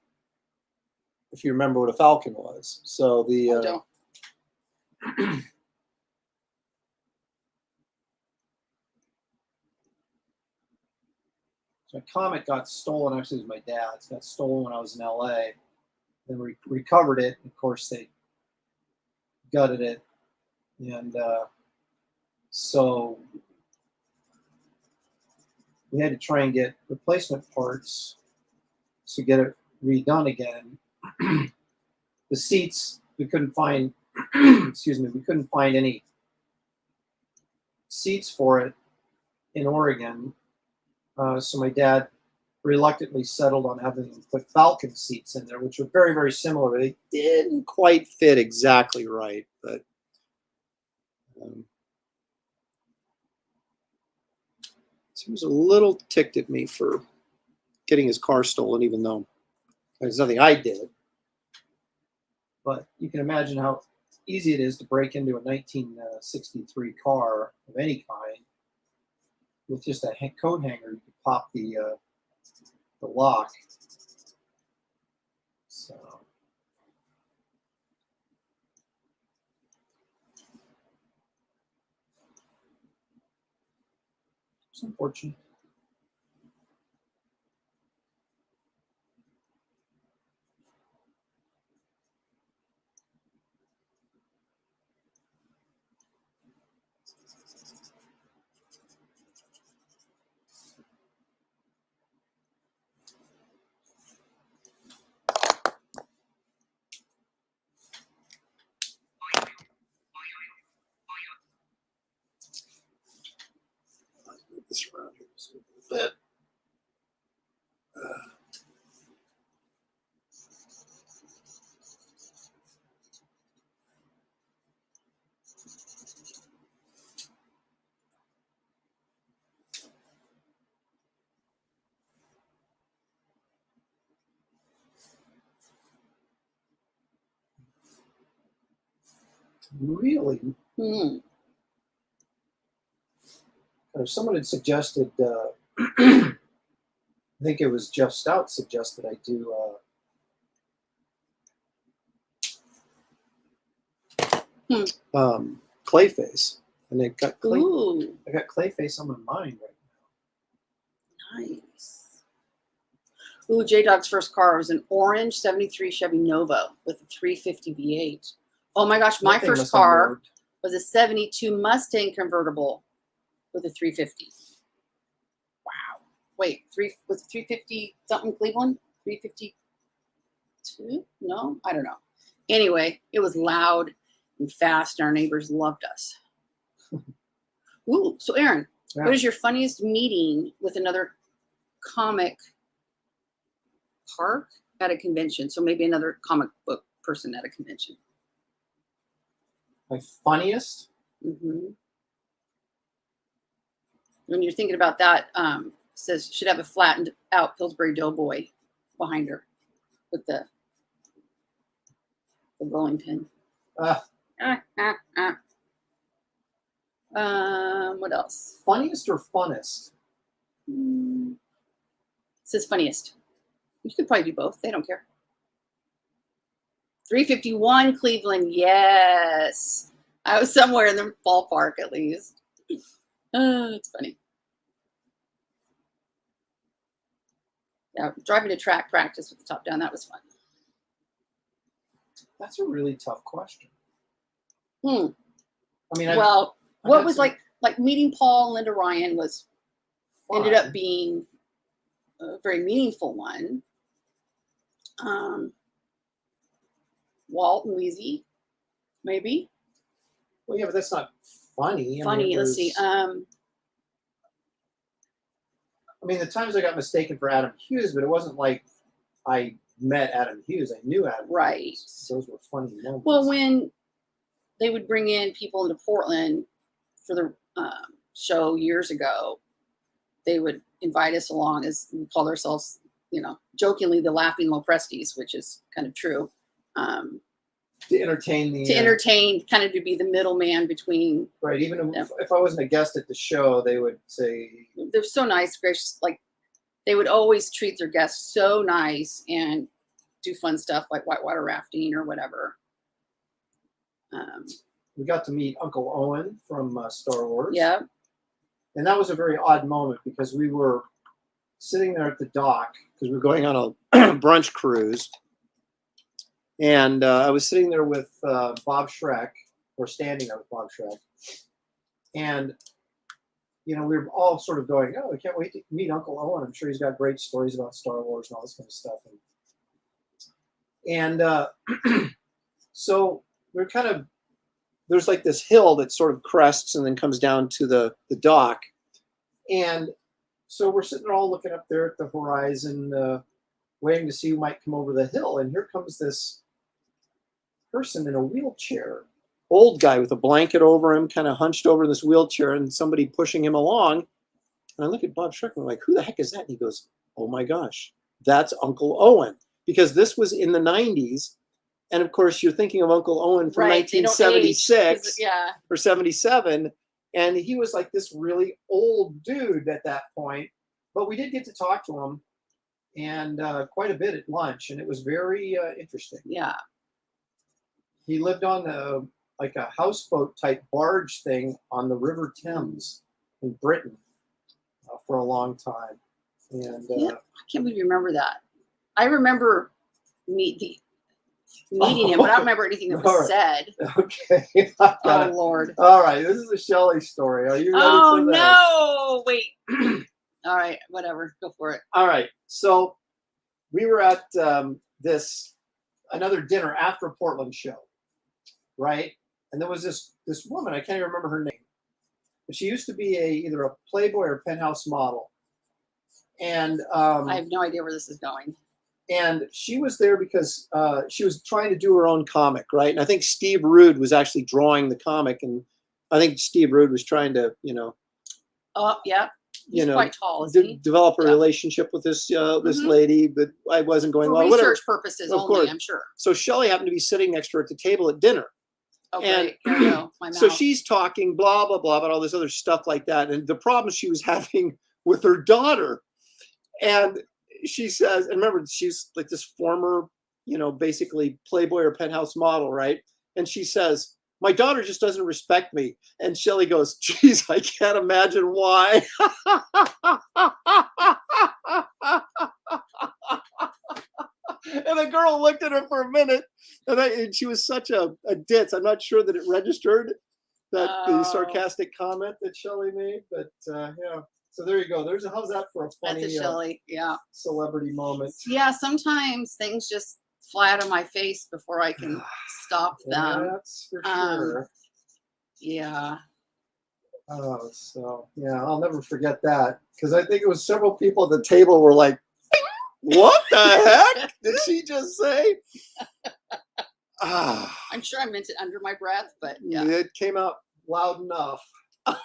If you remember what a Falcon was. So the I don't. so a Comet got stolen. Actually, it was my dad's. Got stolen when I was in LA. Then we recovered it. Of course, they gutted it, and so we had to try and get replacement parts to get it redone again. The seats we couldn't find. Excuse me, we couldn't find any seats for it in Oregon. So my dad reluctantly settled on having them put Falcon seats in there, which were very, very similar. They didn't quite fit exactly right, but so he was a little ticked at me for getting his car stolen, even though there's nothing I did. But you can imagine how easy it is to break into a 1963 car of any kind with just a coat hanger. You could pop the lock. So it's unfortunate. This around here just a little bit. Really? Hmm. Someone had suggested, I think it was Jeff Stout suggested I do Clayface, and I got Ooh, I got Clayface on my mind right nice. Ooh, J-Dog's first car was an orange 73 Chevy Nova with a 350 V8. Oh my gosh, my That thing first must have car worked. was a 72 Mustang convertible with a 350. Wow. Wait, was it 350 something Cleveland? 352? No, I don't know. Anyway, it was loud and fast, and our neighbors loved us. Ooh, so Aaron, Yeah. what is your funniest meeting with another comic park at a convention? So maybe another comic book person at a convention. My funniest? Mm-hmm. When you're thinking about that, says should have a flattened out Pillsbury Doughboy behind her with the rolling pin. What else? Funniest or funnest? It says funniest. You could probably do both. They don't care. 351 Cleveland. Yes. I was somewhere in the ballpark at least. It's funny. Yeah, driving to track practice with the top down. That was fun. That's a really tough question. Hmm. I mean, Well, I've what had was some like meeting Paul and Linda Ryan was ended fun. up being a very meaningful one. Walt and Weezy, maybe. Well, yeah, but that's not funny. Funny. Let's see. I mean, the times I got mistaken for Adam Hughes, but it wasn't like I met Adam Hughes. I knew Adam Right. Hughes. Those were funny moments. Well, when they would bring in people into Portland for the show years ago, they would invite us along as we called ourselves, jokingly the Laughing Lopresties, which is kind of true. to entertain the Kind of to be the middleman between. right. Even if I wasn't a guest at the show, they would say They're so nice, gracious. Like they would always treat their guests so nice and do fun stuff like whitewater rafting or whatever. we got to meet Uncle Owen from Star Wars. Yeah. And that was a very odd moment because we were sitting there at the dock because we were going on a brunch cruise. And I was sitting there with Bob Schreck, or standing there with Bob Schreck. And, we were all sort of going, oh, I can't wait to meet Uncle Owen. I'm sure he's got great stories about Star Wars and all this kind of stuff. And so we're kind of, there's like this hill that sort of crests and then comes down to the dock. And so we're sitting there all looking up there at the horizon, waiting to see who might come over the hill. And here comes this person in a wheelchair, old guy with a blanket over him, kind of hunched over in this wheelchair, and somebody pushing him along. And I look at Bob Schreck and I'm like, who the heck is that? And he goes, oh my gosh, that's Uncle Owen. Because this was in the 90s. And of course, you're thinking of Uncle Owen from 1976 or 77. And he was like this really old dude at that point. But we did get to talk to him and quite a bit at lunch. And it was very interesting. Yeah. He lived on a houseboat type barge thing on the River Thames in Britain for a long time. And I can't believe you remember that. I remember meeting him, but I don't remember anything that was said. Okay. Oh, Lord. All right. This is a Shelley story. Are you ready for this? Oh, no. Wait. All right. Whatever. Go for it. All right. So we were at another dinner after a Portland show, right? And there was this woman. I can't even remember her name. But she used to be either a Playboy or Penthouse model. And I have no idea where this is going. And she was there because she was trying to do her own comic, right? And I think Steve Rude was actually drawing the comic, and I think Steve Rude was trying to, Oh, yeah. He's quite tall, isn't he? develop a relationship with this lady, but I wasn't going For well. research Whatever. purposes Of only, course. I'm sure. So Shelley happened to be sitting next to her at the table at dinner. Okay, here we go. My mouth. So she's talking blah, blah, blah about all this other stuff like that. And the problem she was having with her daughter. And she says, and remember, she's like this former, basically Playboy or Penthouse model, right? And she says, my daughter just doesn't respect me. And Shelley goes, geez, I can't imagine why. And the girl looked at her for a minute, and she was such a ditz. I'm not sure that it registered that the Oh. sarcastic comment that Shelley made, but yeah. So there you go. How's that for a That's funny a Shelley. Yeah. celebrity moment? Yeah. Sometimes things just fly out of my face before I can stop them. That's for Um, sure. Yeah. Oh, so yeah, I'll never forget that because I think it was several people at the table were like, "What the heck did she just say?" I'm sure I meant it under my breath, but yeah. It came out loud enough.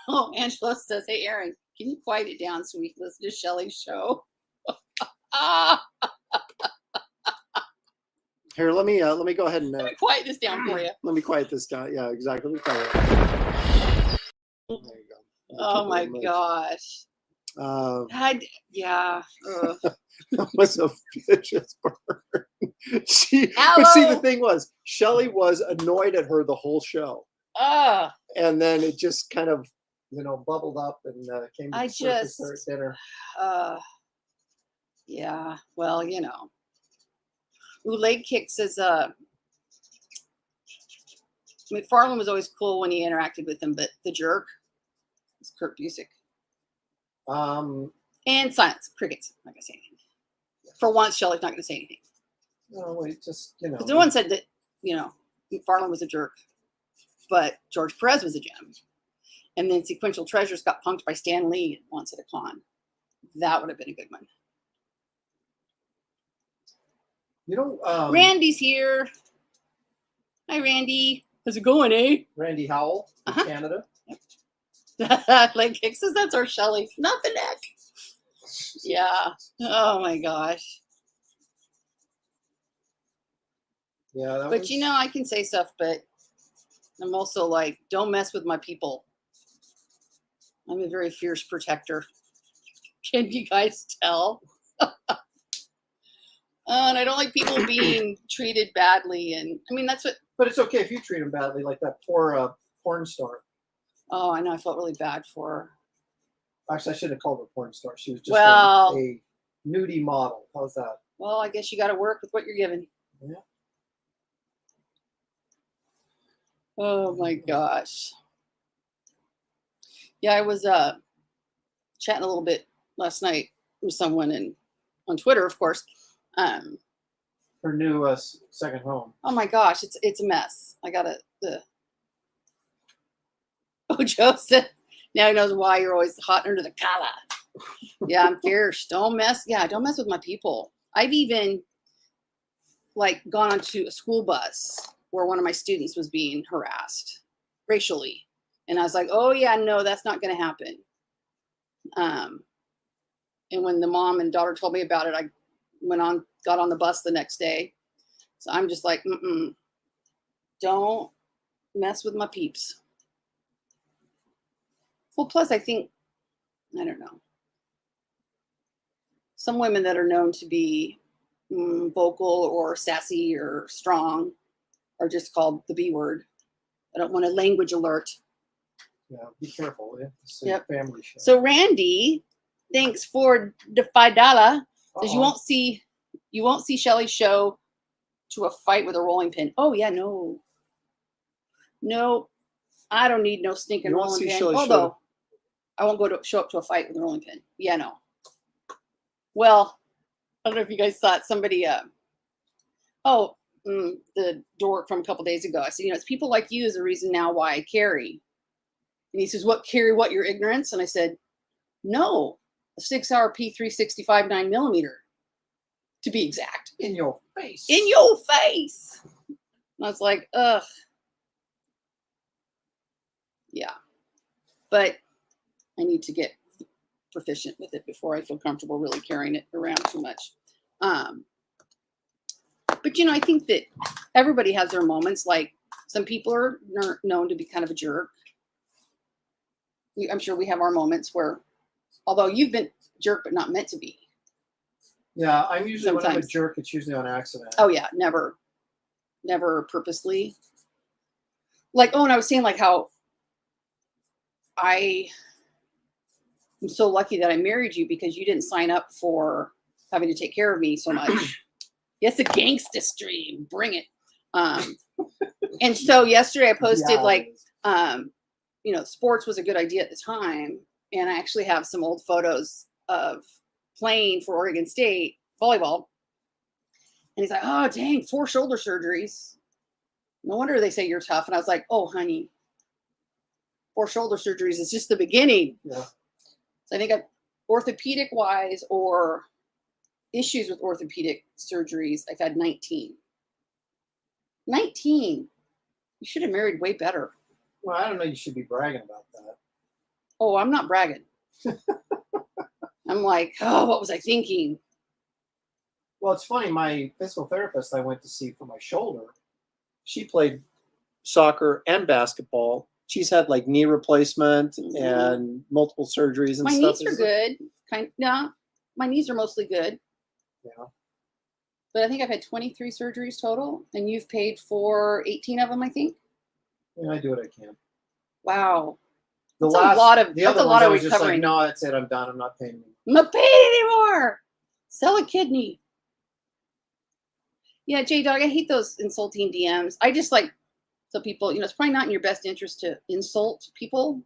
Oh, Angela says, "Hey, Aaron, can you quiet it down so we can listen to Shelley's show?" Here, let me go ahead and Let me quiet this down for you. let me quiet this down. Yeah, exactly. Let me quiet it. There you go. Oh my gosh. Yeah. That was a vicious burn. But see, the Hello. thing was, Shelley was annoyed at her the whole show, and then it just kind of, bubbled up and came to the surface there at dinner. Yeah. Well, Leg Kick says, McFarlane was always cool when he interacted with him, but the jerk is Kurt Busiek. And silence, crickets. Not gonna say anything. For once, Shelley's not gonna say anything. No, wait, just No one said that, McFarlane was a jerk, but George Perez was a gem. And then Sequential Treasures got punked by Stan Lee once at a con. That would have been a good one. Randy's here. Hi, Randy. How's it going, eh? Randy Howell from Canada. Leg Kick says that's our Shelley. Not the neck. Yeah. Oh my gosh. Yeah. But I can say stuff, but I'm also like, don't mess with my people. I'm a very fierce protector. Can you guys tell? And I don't like people being treated badly. And I mean, that's what. But it's okay if you treat them badly, like that poor porn star. Oh, I know. I felt really bad for her. Actually, I shouldn't have called her a porn star. She was just a nudie model. How's that? Well, I guess you got to work with what you're given. Yeah. Oh my gosh. Yeah, I was chatting a little bit last night with someone on Twitter, of course. Her new second home. Oh my gosh, it's a mess. I gotta. Oh, Joe said now he knows why you're always hot under the collar. Yeah, I'm fierce. Don't mess with my people. I've even gone onto a school bus where one of my students was being harassed racially. And I was like, oh yeah, no, that's not going to happen. And when the mom and daughter told me about it, I got on the bus the next day. So I'm just like, don't mess with my peeps. Well, plus I think, I don't know, some women that are known to be vocal or sassy or strong are just called the B word. I don't want a language alert. Yeah, be careful. It's a family show. So Randy, thanks for the $5 because you won't see Shelley's show to a fight with a rolling pin. Oh yeah, no, I don't need no stinking rolling pin. Although I won't show up to a fight with a rolling pin. Yeah, no. Well, I don't know if you guys thought somebody. The dork from a couple days ago. I said, it's people like you is the reason now why I carry. And he says, what, your ignorance? And I said, no, a 6-hour P365 9mm, to be exact. In your face. In your face. And I was like, ugh. Yeah. But I need to get proficient with it before I feel comfortable really carrying it around too much. But, I think that everybody has their moments. Like some people are known to be kind of a jerk. I'm sure we have our moments where, although you've been a jerk, but not meant to be. Yeah, I'm usually, sometimes. When I'm a jerk, it's usually on accident. Oh yeah, never purposely. And I was saying how I am so lucky that I married you because you didn't sign up for having to take care of me so much Yes, a gangsta stream. Bring it. And so yesterday I posted Yeah. like, sports was a good idea at the time. And I actually have some old photos of playing for Oregon State volleyball. And he's like, oh, dang, 4 shoulder surgeries. No wonder they say you're tough. And I was like, oh, honey, 4 shoulder surgeries is just the beginning. Yeah. So I think orthopedic wise or issues with orthopedic surgeries, I've had 19. 19. You should have married way better. Well, I don't know. You should be bragging about that. Oh, I'm not bragging. I'm like, oh, what was I thinking? Well, it's funny. My physical therapist I went to see for my shoulder, she played soccer and basketball. She's had like knee replacement and multiple surgeries and My stuff. knees are good. My knees are mostly good. Yeah. But I think I've had 23 surgeries total, and you've paid for 18 of them, I think. Yeah, I do what I can. Wow. The That's a lot of recovering. Just like, recovering. no, that's it. I'm done. I'm not paying. I'm not paying anymore. Sell a kidney. Yeah, J-Dog, I hate those insulting DMs. I just like so people, it's probably not in your best interest to insult people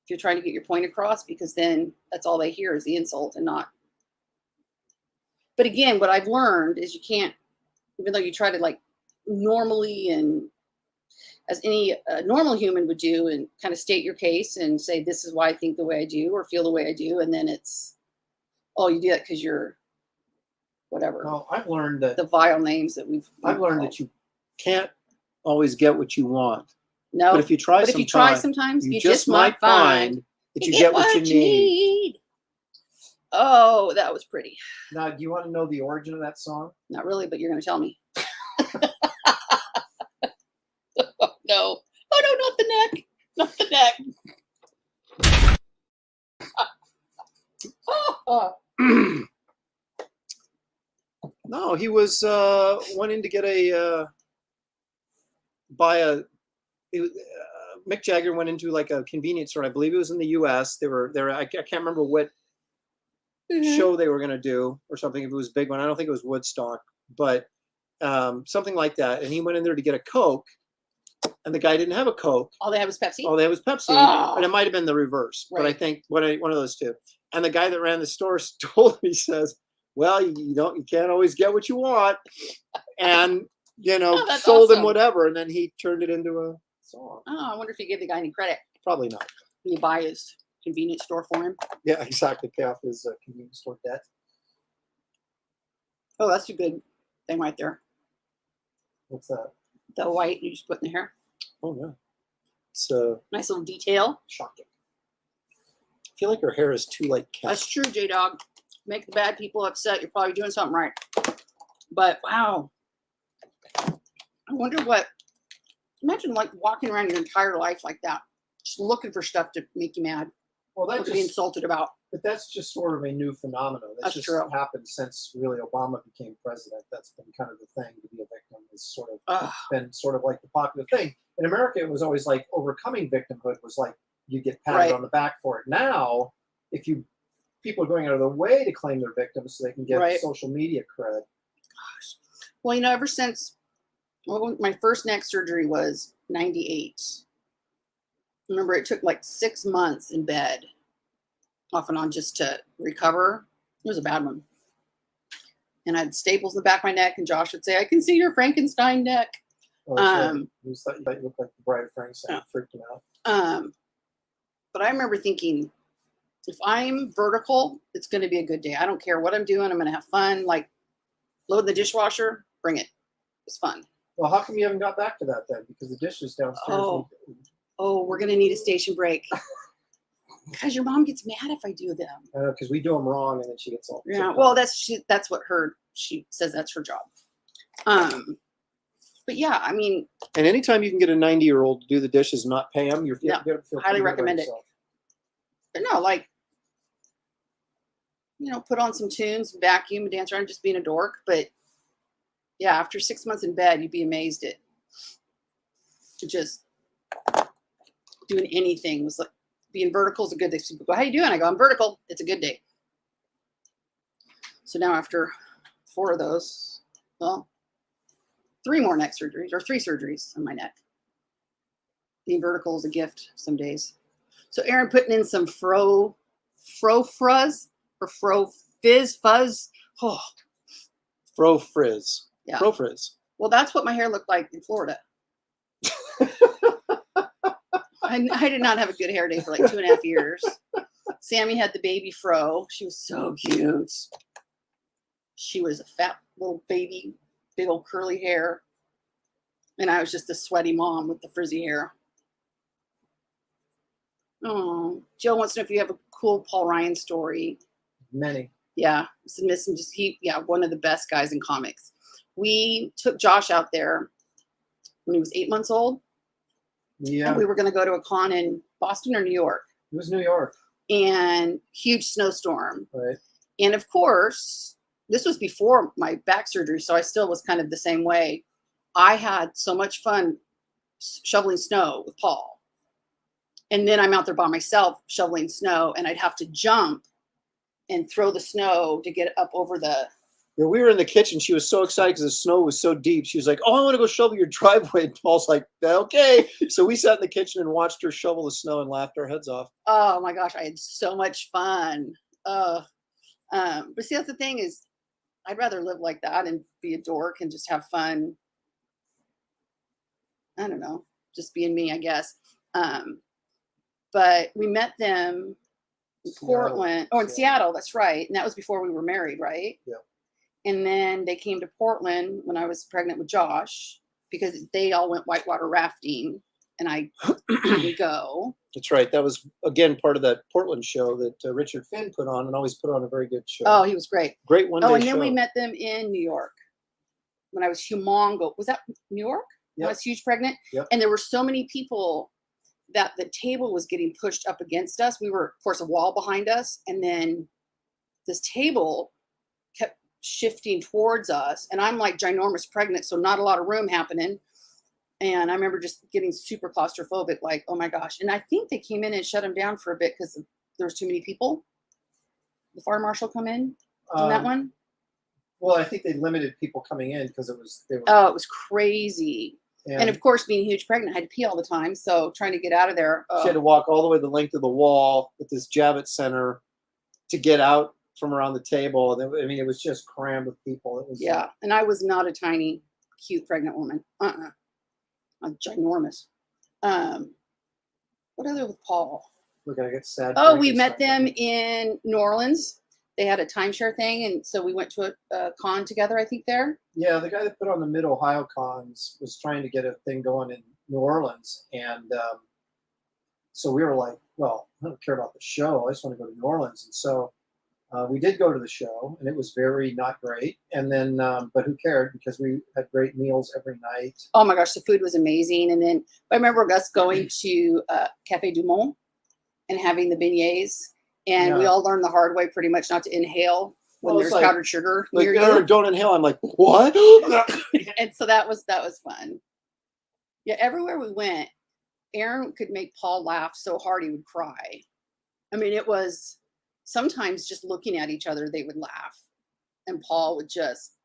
if you're trying to get your point across, because then that's all they hear is the insult and not. But again, what I've learned is you can't, even though you try to like normally and as any normal human would do and kind of state your case and say, this is why I think the way I do or feel the way I do. And then it's, oh, you do that because you're whatever. Well, I've learned that The vile names that I've learned that you can't always get what you want. No, But if you try, but if you try sometimes, you just might find that you get what you need. Oh, that was pretty. Now, do you want to know the origin of that song? Not really, but you're going to tell me. Oh, no. Oh, no, not the neck. Not the neck. No, he was wanting to get Mick Jagger went into like a convenience store. I believe it was in the U.S. They were there. I can't remember what show they were going to do or something. If it was a big one, I don't think it was Woodstock, but something like that. And he went in there to get a Coke, and the guy didn't have a Coke. All they had was Pepsi? All they had was Pepsi, Oh. and it might have been the reverse, but I Right. think one of those two. And the guy that ran the store told him, he says, "Well, you can't always get what you want," and Oh, that's sold him awesome. whatever, and then he turned it into a song. Oh, I wonder if he gave the guy any credit. Probably not. Can you buy his convenience store for him? Yeah, exactly. Pay off his convenience store debt. Oh, that's a good thing right there. What's that? The white you just put in the hair. Oh yeah, it's Nice little detail. shocking. I feel like her hair is too like That's kept. true, J-Dog. Make the bad people upset. You're probably doing something right. But wow. I wonder imagine like walking around your entire life like that. Just looking for stuff to make you mad. Well, Or that to be just insulted about. but that's just sort of a new phenomenon. That's just true. happened since really Obama became president. That's been kind of the thing, to be a victim is sort of Ugh. been sort of like the popular thing. In America, it was always like overcoming victimhood was like you get patted Right. on the back for it. Now, people are going out of their way to claim they're victims so they can get Right. social media cred. Well, ever since my first neck surgery was 98. Remember, it took like 6 months in bed, off and on, just to recover. It was a bad one. And I had staples in the back of my neck, and Josh would say, I can see your Frankenstein neck. Oh, that's right. Um, You thought you looked like the Bride of Frankenstein. Yeah. Freaked him out. But I remember thinking, if I'm vertical, it's going to be a good day. I don't care what I'm doing. I'm going to have fun. Like, load the dishwasher, bring it. It's fun. Well, how come you haven't got back to that then? Because the dishes downstairs. Oh, we're going to need a station break. Because your mom gets mad if I do them. I know, because we do them wrong, and then she gets all. Yeah, well, that's what she says that's her job. But yeah, I mean, And anytime you can get a 90-year-old to do the dishes and not pay them, you're Yeah, feel highly pretty good about recommend it. yourself. but no, like, put on some tunes, vacuum, and dance around, just being a dork. But yeah, after 6 months in bed, you'd be amazed at just doing anything. It was like being vertical is a good day. So people go, how you doing? I go, I'm vertical. It's a good day. So now after 4 of those. Well, 3 more neck surgeries, or 3 surgeries on my neck. Being vertical is a gift some days. So Aaron putting in some fro fuzz or fro fuzz. Oh, Fro frizz. yeah. Fro frizz. Well, that's what my hair looked like in Florida. I did not have a good hair day for like 2.5 years. Sammy had the baby fro. She was so cute. She was a fat little baby, big old curly hair. And I was just a sweaty mom with the frizzy hair. Oh, Joe wants to know if you have a cool Paul Ryan story. Many. Yeah, one of the best guys in comics. We took Josh out there when he was 8 months old. Yeah. And we were going to go to a con in Boston or New York. It was New York. And huge snowstorm. Right. And of course, this was before my back surgery, so I still was kind of the same way. I had so much fun shoveling snow with Paul. And then I'm out there by myself shoveling snow, and I'd have to jump and throw the snow to get up over the... Yeah, we were in the kitchen. She was so excited because the snow was so deep. She was like, oh, I want to go shovel your driveway. And Paul's like, okay. So we sat in the kitchen and watched her shovel the snow and laughed our heads off. Oh my gosh, I had so much fun. But see, that's the thing is, I'd rather live like that and be a dork and just have fun. I don't know, just being me, I guess. But we met them in Portland, in Seattle, that's right. And that was before we were married, right? Yeah. And then they came to Portland when I was pregnant with Josh because they all went whitewater rafting and I didn't go. That's right. That was, again, part of that Portland show that Richard Finn put on and always put on a very good show. Oh, he was great. Great one-day show. Oh, and then show. we met them in New York when I was humongo. Was that New York? Yep. I was huge pregnant. Yep. And there were so many people that the table was getting pushed up against us. We were, of course, a wall behind us. And then this table kept shifting towards us. And I'm like ginormous pregnant, so not a lot of room happening. And I remember just getting super claustrophobic, like, oh my gosh. And I think they came in and shut them down for a bit because there was too many people. The fire marshal come in on that one. Well, I think they limited people coming in because it was crazy. And of course, being huge pregnant, I had to pee all the time. So trying to get out of there. She had to walk all the way the length of the wall with this Javits Center to get out from around the table. I mean, it was just crammed with people. It was and I was not a tiny, cute pregnant woman. I'm ginormous. What other with Paul? We're gonna get sad. Oh, we met them in New Orleans. They had a timeshare thing, and so we went to a con together, I think, there. Yeah, the guy that put on the Mid-Ohio cons was trying to get a thing going in New Orleans. And so we were like, well, I don't care about the show. I just want to go to New Orleans. And so we did go to the show, and it was very not great. And then, but who cared? Because we had great meals every night. Oh, my gosh, the food was amazing. And then I remember us going to Café du Monde and having the beignets. And we all learned the hard way pretty much not to inhale when there's powdered sugar near you. Don't inhale. I'm like, what? And so that was fun. Yeah, everywhere we went, Aaron could make Paul laugh so hard he would cry. I mean, it was sometimes just looking at each other, they would laugh. And Paul would just,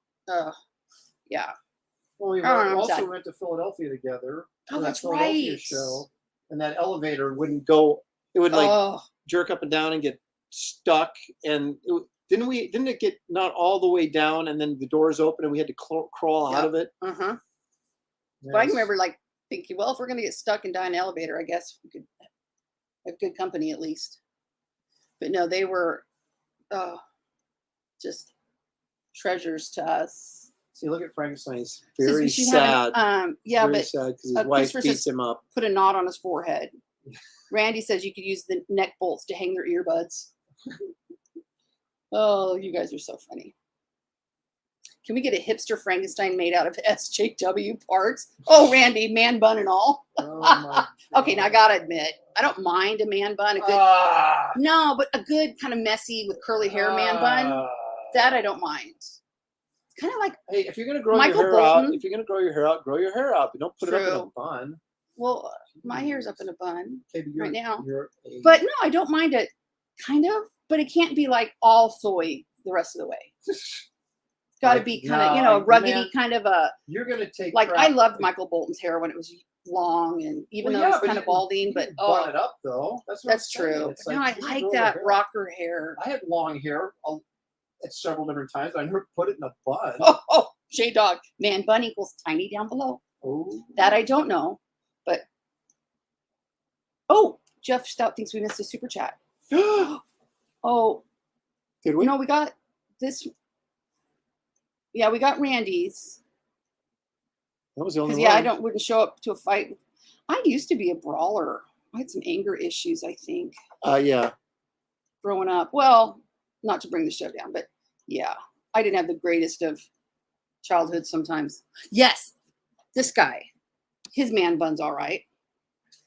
yeah. Well, we also went to Philadelphia together. Oh, that's Philadelphia right. Show, and that elevator wouldn't go. It would jerk up and down and get stuck. And didn't it get not all the way down, and then the doors open and we had to crawl out of it? Uh huh. Yes. But I can remember like thinking, well, if we're gonna get stuck and die in an elevator, I guess we could have good company at least. But no, they were just treasures to us. See, look at Frankenstein. He's very sad. Very sad because his wife beats him up. Put a knot on his forehead. Randy says you could use the neck bolts to hang their earbuds. Oh, you guys are so funny. Can we get a hipster Frankenstein made out of SJW parts? Oh, Randy, man bun and all. Oh Okay, now I gotta admit, I don't mind a man bun. No, but a good kind of messy with curly hair man bun, that I don't mind. It's kind of like, hey, if you're gonna grow your hair out, grow your hair out, but don't put it up in a bun. Well, my hair's up in a bun right now. But But no, I don't mind it, kind of. But it can't be like all soy the rest of the way. Got to Like, be kind of, no, ruggedy man, kind of a, you're gonna take like, crap. I loved Michael Bolton's hair when it was long, and even Well, though yeah, it was but kind you of can- balding, you but can bun it up though. That's what that's I'm saying. true. It's No, I you like grow that the hair. rocker hair. I had long hair at several different times. I never put it in a bun. Oh, J-Dog. Man bun equals tiny down below. Oh. That I don't know, but oh, Jeff Stout thinks we missed a super chat. Oh, Did we? no, we got this. Yeah, we got Randy's. That was the only Because one. yeah, I wouldn't show up to a fight. I used to be a brawler. I had some anger issues, I think, Yeah. growing up. Well, not to bring the show down, but yeah, I didn't have the greatest of childhood sometimes. Yes, this guy, his man bun's all right.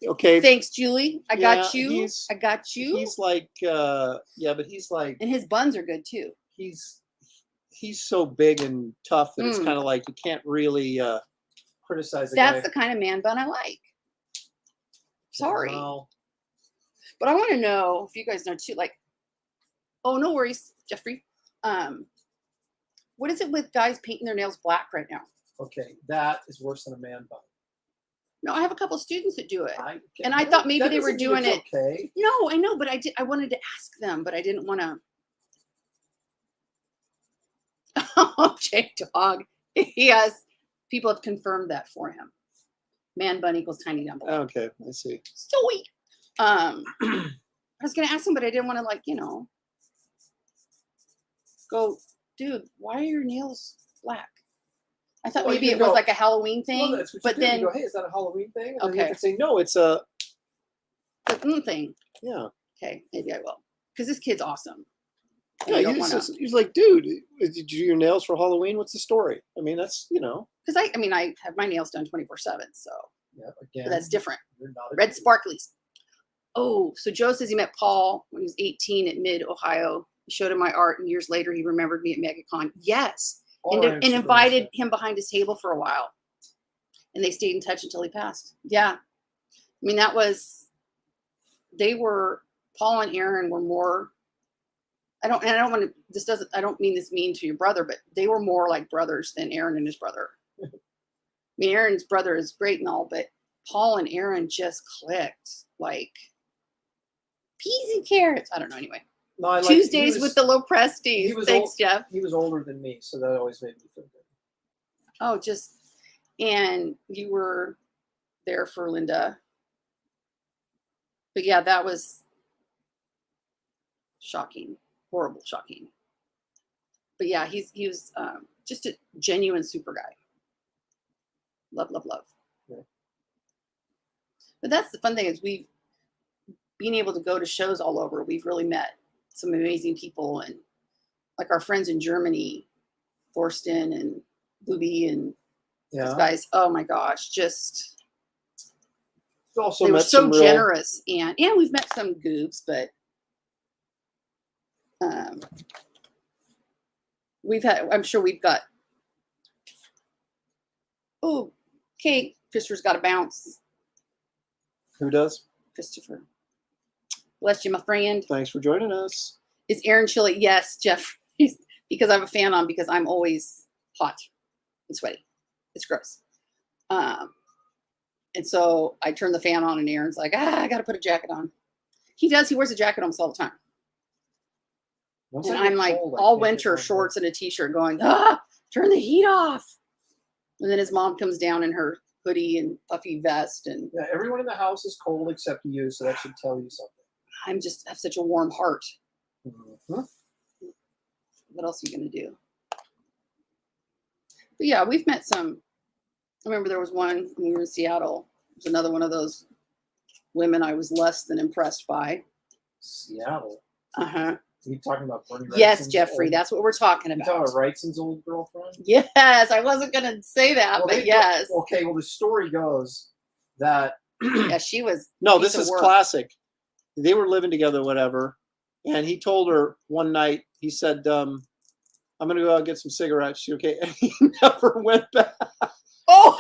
Okay. Thanks, Julie. I got Yeah, you. I got you. He's like, yeah, but he's like, And his buns are good too. he's so big and tough that it's Mm. kind of like you can't really criticize the That's guy. the kind of man bun I like. Sorry. Well, But I want to know if you guys know too, like, oh, no worries, Jeffrey. What is it with guys painting their nails black right now? okay, that is worse than a man bun. No, I have a couple students that do it. Okay, And I that- thought maybe that they were doesn't mean doing it's it. Okay. No, I know, but I wanted to ask them, but I didn't want to. Oh, J-Dog. Yes. People have confirmed that for him. Man bun equals tiny down below. Okay, I see. Sweet. I was gonna ask him, but I didn't want to, like, go, dude, why are your nails black? I thought Well, maybe you it was go- like a Halloween thing, Well, that's what but you do. then You go, hey, is that a Halloween thing? And then you Okay. have to say, no, it's a, the thing. yeah. Okay, maybe I will, because this kid's awesome. And Yeah, I don't want to, he's like, dude, did you do your nails for Halloween? What's the story? I mean, that's, because I have my nails done 24/7, so yeah, again, but that's different. you're not a Red dude. sparklies. Oh, so Joe says he met Paul when he was 18 at Mid, Ohio. He showed him my art, and years later he remembered me at MegaCon. Yes, All and right, and super invited nice. him behind his table for a while, and they stayed in touch until he passed. Yeah, I mean they were, Paul and Aaron were more. I don't mean this mean to your brother, but they were more like brothers than Aaron and his brother. I mean, Aaron's brother is great and all, but Paul and Aaron just clicked like peas and carrots. I don't know. Anyway, No, I like, Tuesdays with the low presties. Thanks, Jeff. He was older than me, so that always made me feel good. Oh, and you were there for Linda. But yeah, that was shocking, horrible, shocking. But yeah, he was just a genuine super guy. Love, love, love. Yeah. But that's the fun thing is being able to go to shows all over. We've really met some amazing people, and like our friends in Germany, Thorsten and Booby and those guys. Oh my gosh, just We also they were met so some real- generous, and we've met some goobs, but I'm sure we've got. Oh, Kate, Christopher's got to bounce. Who does? Christopher, bless you, my friend. Thanks for joining us. Is Aaron chilly? Yes, Jeff. Because I have a fan on, because I'm always hot and sweaty. It's gross. And so I turn the fan on, and Aaron's like, I got to put a jacket on. He does. He wears a jacket almost all the time. Once And I get I'm like cold, I all can't get winter one shorts and a t-shirt going, turn the heat off. And then his mom comes down in her hoodie and puffy vest. And Yeah, everyone in the house is cold except you, so that should tell you something. I'm just have such a warm heart. Mhm. What else are you going to do? But yeah, we've met some. I remember there was one when we were in Seattle. It was another one of those women I was less than impressed by. Seattle. Uh-huh. Are you talking about Bernie Yes, Wrightson's Jeffrey, old- that's what we're talking You talking about. about Wrightson's old girlfriend? Yes, I wasn't going to say that, but yes. Okay, well, the story goes that. Yeah, she was. No, piece this of is work. classic. They were living together, whatever. And he told her one night, he said, I'm going to go out and get some cigarettes. She, okay. And he never went back. Oh!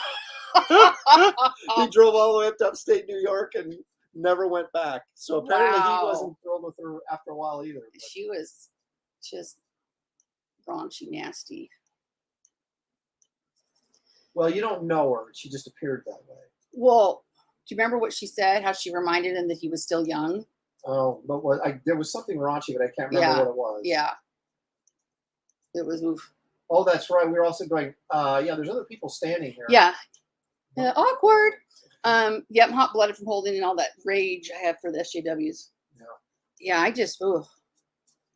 He drove all the way up to upstate New York and never went back. So apparently Wow. he wasn't thrilled with her after a while either. But She was just raunchy, nasty. Well, you don't know her. She just appeared that way. Well, do you remember what she said? How she reminded him that he was still young? Oh, but there was something raunchy, but I can't remember Yeah. what it was. Yeah. It was oof. Oh, that's right. We were also going, yeah, there's other people standing here. Yeah. Awkward. Yeah, I'm hot blooded from holding in all that rage I have for the SJWs. Yeah. Yeah, I just, ugh.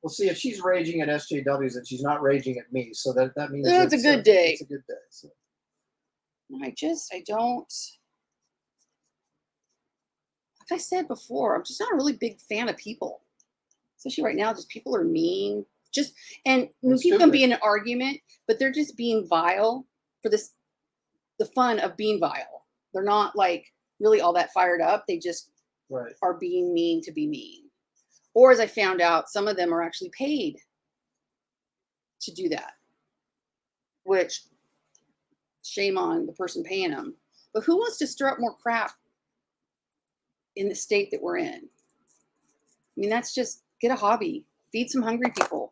Well, see, if she's raging at SJWs, and she's not raging at me, so that means It's a good day. It's a good day. So. I don't. Like I said before, I'm just not a really big fan of people. Especially right now, just people are mean. And people can be in an argument, but they're just being vile for the fun of being vile. They're not like really all that fired up. They just are being mean to be mean. Or as I found out, some of them are actually paid to do that, which shame on the person paying them. But who wants to stir up more crap in the state that we're in? I mean, that's just get a hobby, feed some hungry people,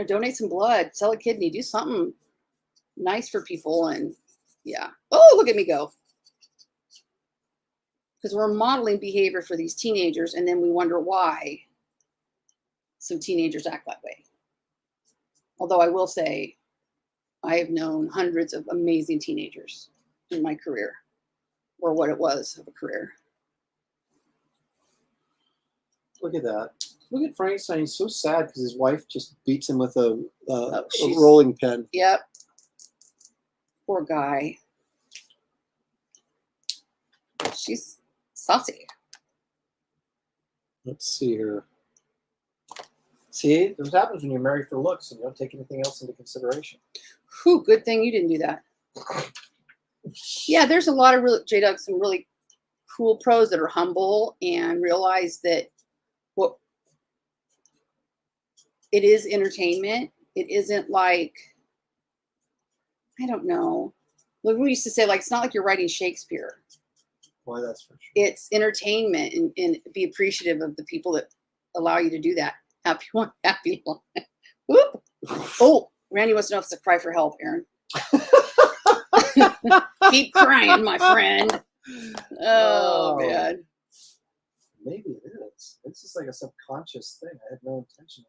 donate some blood, sell a kidney, do something nice for people. And yeah. Oh, look at me go. Because we're modeling behavior for these teenagers, and then we wonder why some teenagers act that way. Although I will say, I have known hundreds of amazing teenagers in my career, or what it was of a career. Look at that. Look at Frankenstein. He's so sad because his wife just beats him with a rolling pin. Yep. Poor guy. She's saucy. Let's see here. See, this is what happens when you're married for looks and you don't take anything else into consideration. Whew, good thing you didn't do that. Yeah, there's a lot of J-Dog, some really cool pros that are humble and realize that what it is entertainment. It isn't like, I don't know. Like we used to say, like, it's not like you're writing Shakespeare. Why, that's for sure. It's entertainment, and be appreciative of the people that allow you to do that. Happy one, happy life. Whoop. Oh, Randy wants to know if it's a cry for help, Aaron. Keep crying, my friend. Oh, man. Maybe it is. It's just like a subconscious thing. I had no intention.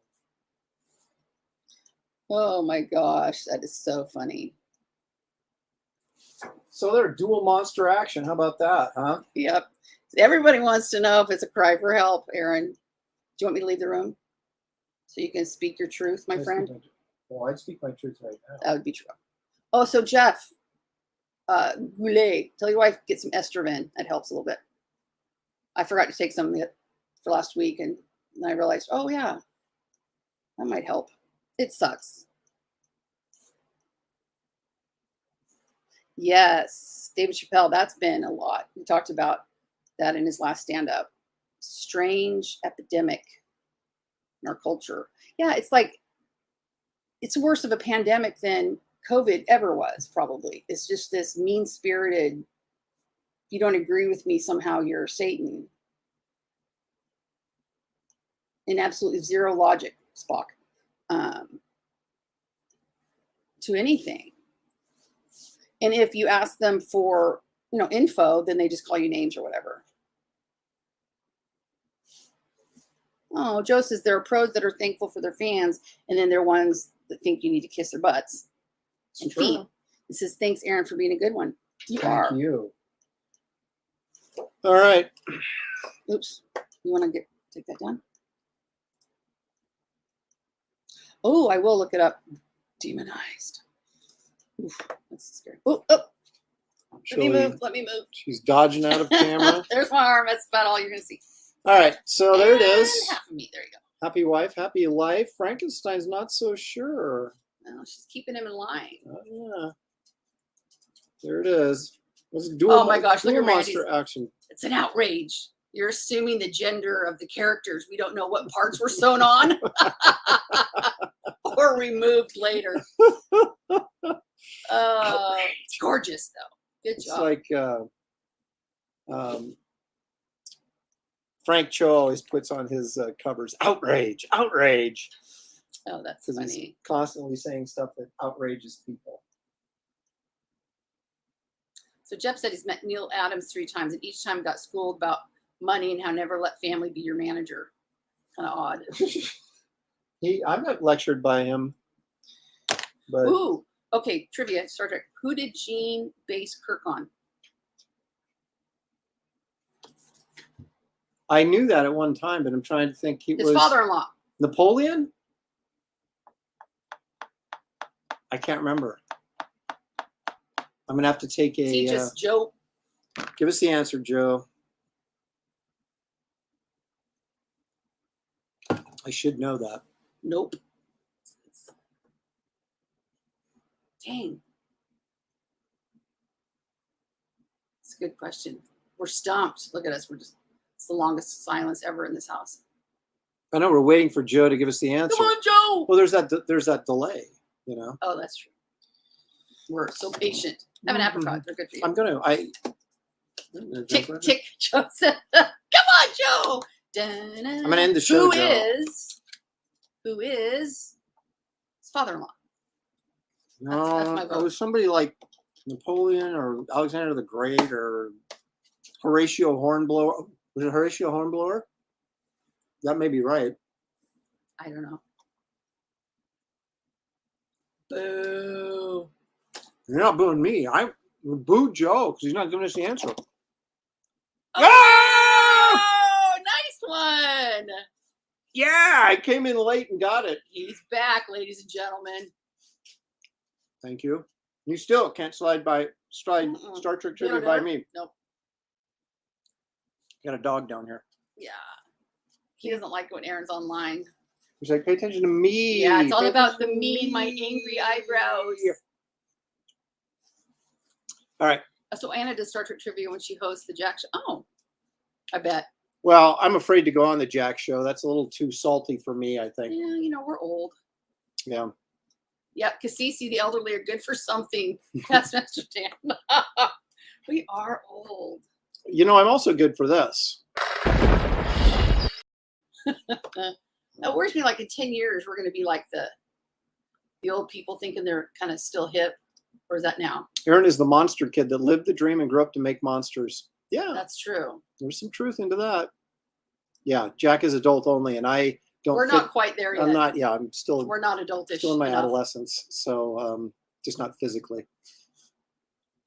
Oh my gosh, that is so funny. So they're dual monster action. How about that, huh? Yep. Everybody wants to know if it's a cry for help, Aaron. Do you want me to leave the room so you can speak your truth, my friend? Well, I'd speak my truth right now. That would be true. Oh, so Jeff, Goulet, tell your wife get some Estroven. That helps a little bit. I forgot to take some for last week, and then I realized, oh yeah, that might help. It sucks. Yes, David Chappelle, that's been a lot. We talked about that in his last stand-up. Strange epidemic in our culture. Yeah, it's like, it's worse of a pandemic than COVID ever was, probably. It's just this mean-spirited, if you don't agree with me, somehow you're Satan. And absolutely zero logic, Spock, to anything. And if you ask them for, info, then they just call you names or whatever. Oh, Joe says there are pros that are thankful for their fans, and then there are ones that think you need to kiss their butts and feet. It says, thanks, Aaron, for being a good one. Thank you. All right. Oops. You want to take that down? Oh, I will look it up. Demonized. Oof, that's scary. Oh. Let me move. She's dodging out of camera. There's my arm. That's about all you're going to see. All right. So there it is. Half of me. There you go. Happy wife, happy life. Frankenstein's not so sure. No, she's keeping him in line. Yeah. There it is. Oh my gosh, look at monster action. It's an outrage. You're assuming the gender of the characters. We don't know what parts were sewn on or removed later. It's gorgeous, though. Good job. It's like Frank Cho always puts on his covers, outrage, outrage. Oh, that's funny. He's constantly saying stuff that outrages people. So Jeff said he's met Neil Adams 3 times, and each time got schooled about money and how never let family be your manager. Kind of odd. I'm not lectured by him. But Ooh, okay, trivia, Star Trek. Who did Gene base Kirk on? I knew that at one time, but I'm trying to think. His father-in-law. Napoleon? I can't remember. I'm gonna have to take a. Teach us, Joe. Give us the answer, Joe. I should know that. Nope. Dang. It's a good question. We're stumped. Look at us. It's the longest silence ever in this house. I know we're waiting for Joe to give us the answer. Come on, Joe. Well, there's that delay, you know. Oh, that's true. We're so patient. Have an apricot. They're good for you. I'm gonna. Tick, tick, Joe said. Come on, Joe. I'm gonna end the show. Who is his father-in-law? No, that's my it vote. was somebody like Napoleon or Alexander the Great or Horatio Hornblower. Was it Horatio Hornblower? That may be right. I don't know. Boo. You're not booing me. I booed Joe because he's not giving us the answer. Oh, nice one. Yeah, I came in late and got it. He's back, ladies and gentlemen. Thank you. You still can't Star Trek trivia by me. Nope. Got a dog down here. Yeah. He doesn't like when Aaron's online. He's like, pay attention to me. Yeah, it's all Pay about the attention to me and my angry eyebrows. All right. So Anna does Star Trek trivia when she hosts the Jack show. Oh, I bet. Well, I'm afraid to go on the Jack show. That's a little too salty for me, I think. Yeah, you know, we're old. Yeah. Yep, Cassisi, the elderly are good for something. That's Mr. Dan. We are old. You know, I'm also good for this. It worries me like in 10 years, we're going to be like the old people thinking they're kind of still hip. Or is that now? Aaron is the monster kid that lived the dream and grew up to make monsters. Yeah. That's true. There's some truth into that. Yeah, Jack is adult only, and I don't. We're not quite there yet. I'm not. Yeah, I'm still. We're not adultish. Still in my enough. adolescence, so just not physically.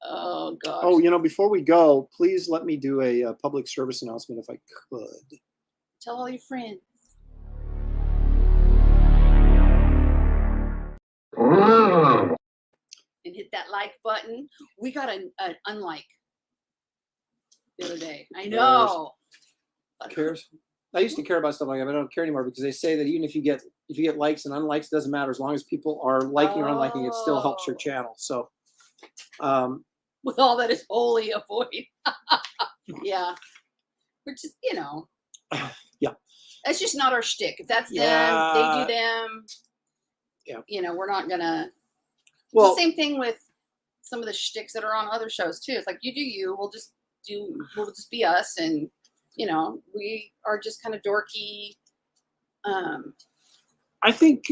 Oh gosh. Oh, you know, before we go, please let me do a public service announcement if I could. Tell all your friends. And hit that like button. We got an unlike the other day. I know. Cares? I used to care about stuff like that, but I don't care anymore because they say that even if you get likes and unlikes, it doesn't matter as long as people are liking or unliking. It still helps your channel. So, with all that is holy, avoid. Yeah, which is yeah, that's just not our shtick. If that's them, they do them. Yeah, you know, we're not gonna. Well, it's the same thing with some of the shticks that are on other shows too. It's like you do you. We'll just be us, and you know, we are just kind of dorky. I think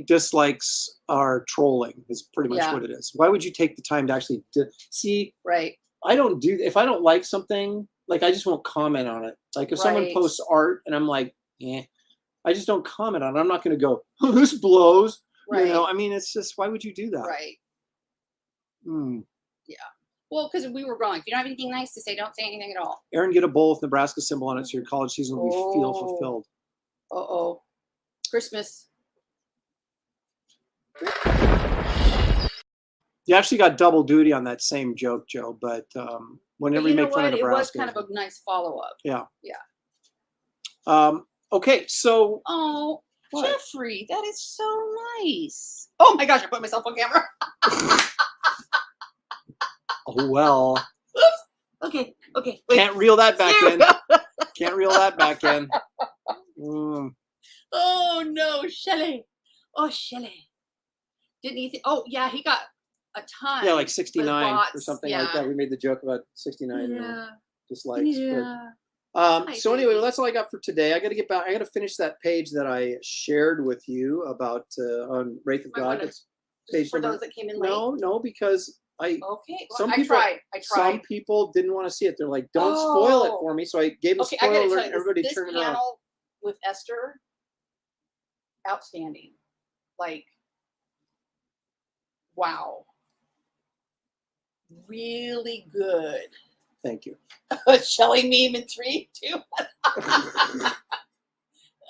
dislikes are trolling is pretty much what it is. Why would you take the time to actually see? Right. I don't do, if I don't like something, like I just won't comment on it. Like if someone posts art and I'm like, I just don't comment on it. I'm not going to go, oh, this blows. Right. You know, I mean, it's just, why would you do that? Right. Yeah. Well, because we were wrong. If you don't have anything nice to say, don't say anything at all. Aaron, get a bowl with Nebraska symbol on it so your college season will feel fulfilled. Uh-oh. Christmas. You actually got double duty on that same joke, Joe, but whenever you make fun of Nebraska. It was kind of a nice follow-up. Yeah. Yeah. Okay, so. Oh, what? Jeffrey, that is so nice. Oh my gosh, I put myself on camera. Oh, well. Oops. Okay. Wait. Can't reel that back in. Can't reel that back in. Oh, no, Shelley. Oh, Shelley. Didn't he think? Oh, yeah, he got a ton. Yeah, like 69 or something like that. We made the joke about 69 dislikes. Yeah. But, so anyway, well, that's all I got for today. I got to get back. I got to finish that page that I shared with you about on Wraith of God. Page for those that came in late. No, because I Okay. Well, Some I people- tried. some people didn't want to see it. They're like, don't spoil it Oh. for me. So I gave a Okay, I spoiler gotta alert. tell you, Everybody this turned it around. panel with Esther, outstanding. Like, wow. Really good. Thank you. Shelly meme in 3, 2.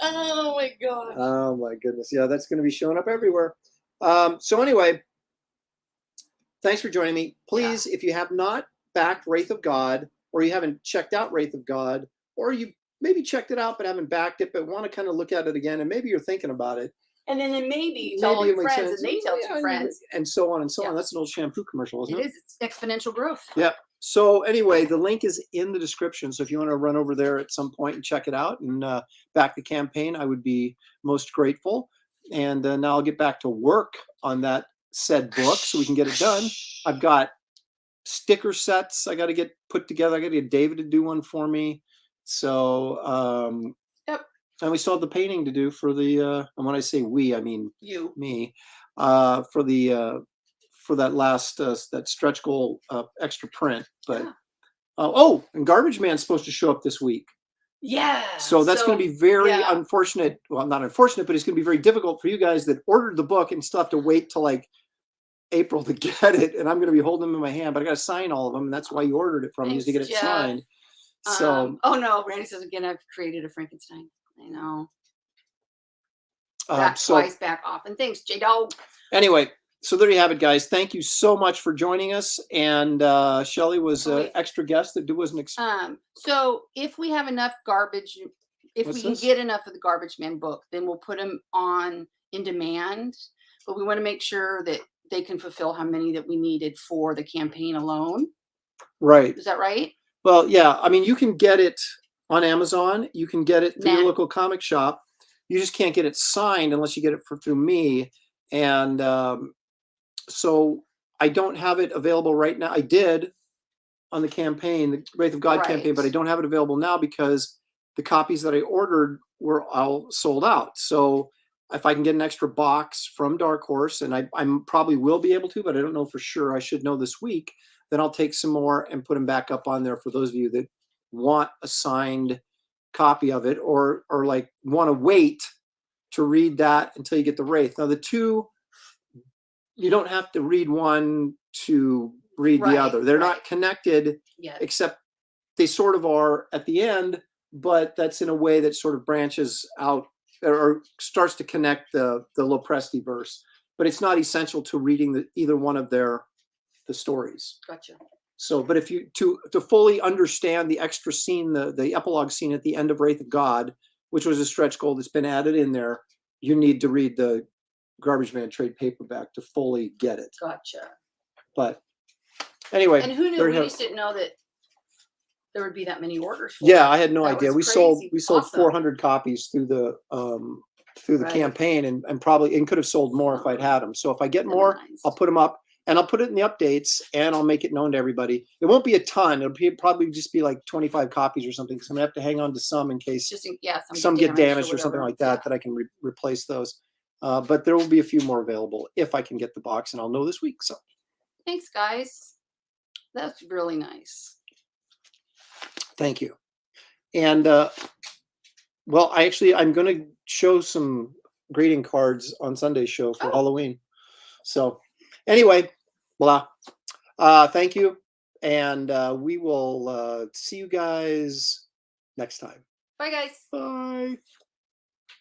Oh my gosh. Oh my goodness. Yeah, that's going to be showing up everywhere. So anyway, thanks for joining me. Please, if you have not backed Wraith of God, or you haven't checked out Wraith of God, or you maybe checked it out but haven't backed it, but want to kind of look at it again, and maybe you're thinking about it. And then maybe tell all it your makes friends, sense. and they tell Yeah, two friends. and so on and so Yeah. on. That's an old shampoo commercial, isn't it? It is. It's exponential growth. Yeah. So anyway, the link is in the description. So if you want to run over there at some point and check it out and back the campaign, I would be most grateful. And now I'll get back to work on that said book so we can get it done. I've got sticker sets I got to get put together. I got to get David to do one for me. So Yep. and we still have the painting to do for the and when I say we, I mean You. me, for that last that stretch goal extra print. But Yeah. oh, and Garbage Man's supposed to show up this week. Yeah. So that's going to be very yeah. unfortunate. Well, not unfortunate, but it's going to be very difficult for you guys that ordered the book and still have to wait till like April to get it. And I'm going to be holding them in my hand, but I got to sign all of them. And that's why you ordered it from me, is to get it Thanks, Jeff. signed. So oh no, Randy says again, I've created a Frankenstein. I know. Back so twice, back off. And thanks, J-Dog. anyway, so there you have it, guys. Thank you so much for joining us. And Shelly was Oh, an wait. extra guest that wasn't. So if we have enough garbage, if What's we can this? get enough of the Garbage Man book, then we'll put them on in demand. But we want to make sure that they can fulfill how many that we needed for the campaign alone. Right. Is that right? Well, yeah. I mean, you can get it on Amazon. You can get it through your Nah. local comic shop. You just can't get it signed unless you get it through me. And so I don't have it available right now. I did on the campaign, the Wraith of God campaign, but I Right. don't have it available now because the copies that I ordered were all sold out. So if I can get an extra box from Dark Horse, and I probably will be able to, but I don't know for sure. I should know this week. Then I'll take some more and put them back up on there for those of you that want a signed copy of it, or like want to wait to read that until you get the Wraith. Now the two, you don't have to read one to read the other. They're not connected, Yeah. except they sort of are at the end, but that's in a way that sort of branches out or starts to connect the Lopresti verse. But it's not essential to reading either one of the stories. Gotcha. So, but if you to fully understand the extra scene, the epilogue scene at the end of Wraith of God, which was a stretch goal that's been added in there, you need to read the Garbage Man trade paperback to fully get it. Gotcha. But anyway, And who knew? there We you have just didn't know that there would be that many orders. For Yeah, it. I had no That idea. was We sold crazy. 400 copies through the Right. campaign, and probably could have sold more if I'd had them. So if I get They're more, nice. I'll put them up, and I'll put it in the updates, and I'll make it known to everybody. It won't be a ton. It'll probably just be like 25 copies or something, because I'm gonna have to hang on to some in case Just some get damaged or something like that. That I can replace those. But there will be a few more available if I can get the box, and I'll know this week. So Thanks, guys. That's really nice. thank you. And well, I'm going to show some greeting cards on Sunday's show for Halloween. So anyway, blah. Thank you. And we will see you guys next time. Bye, guys. Bye.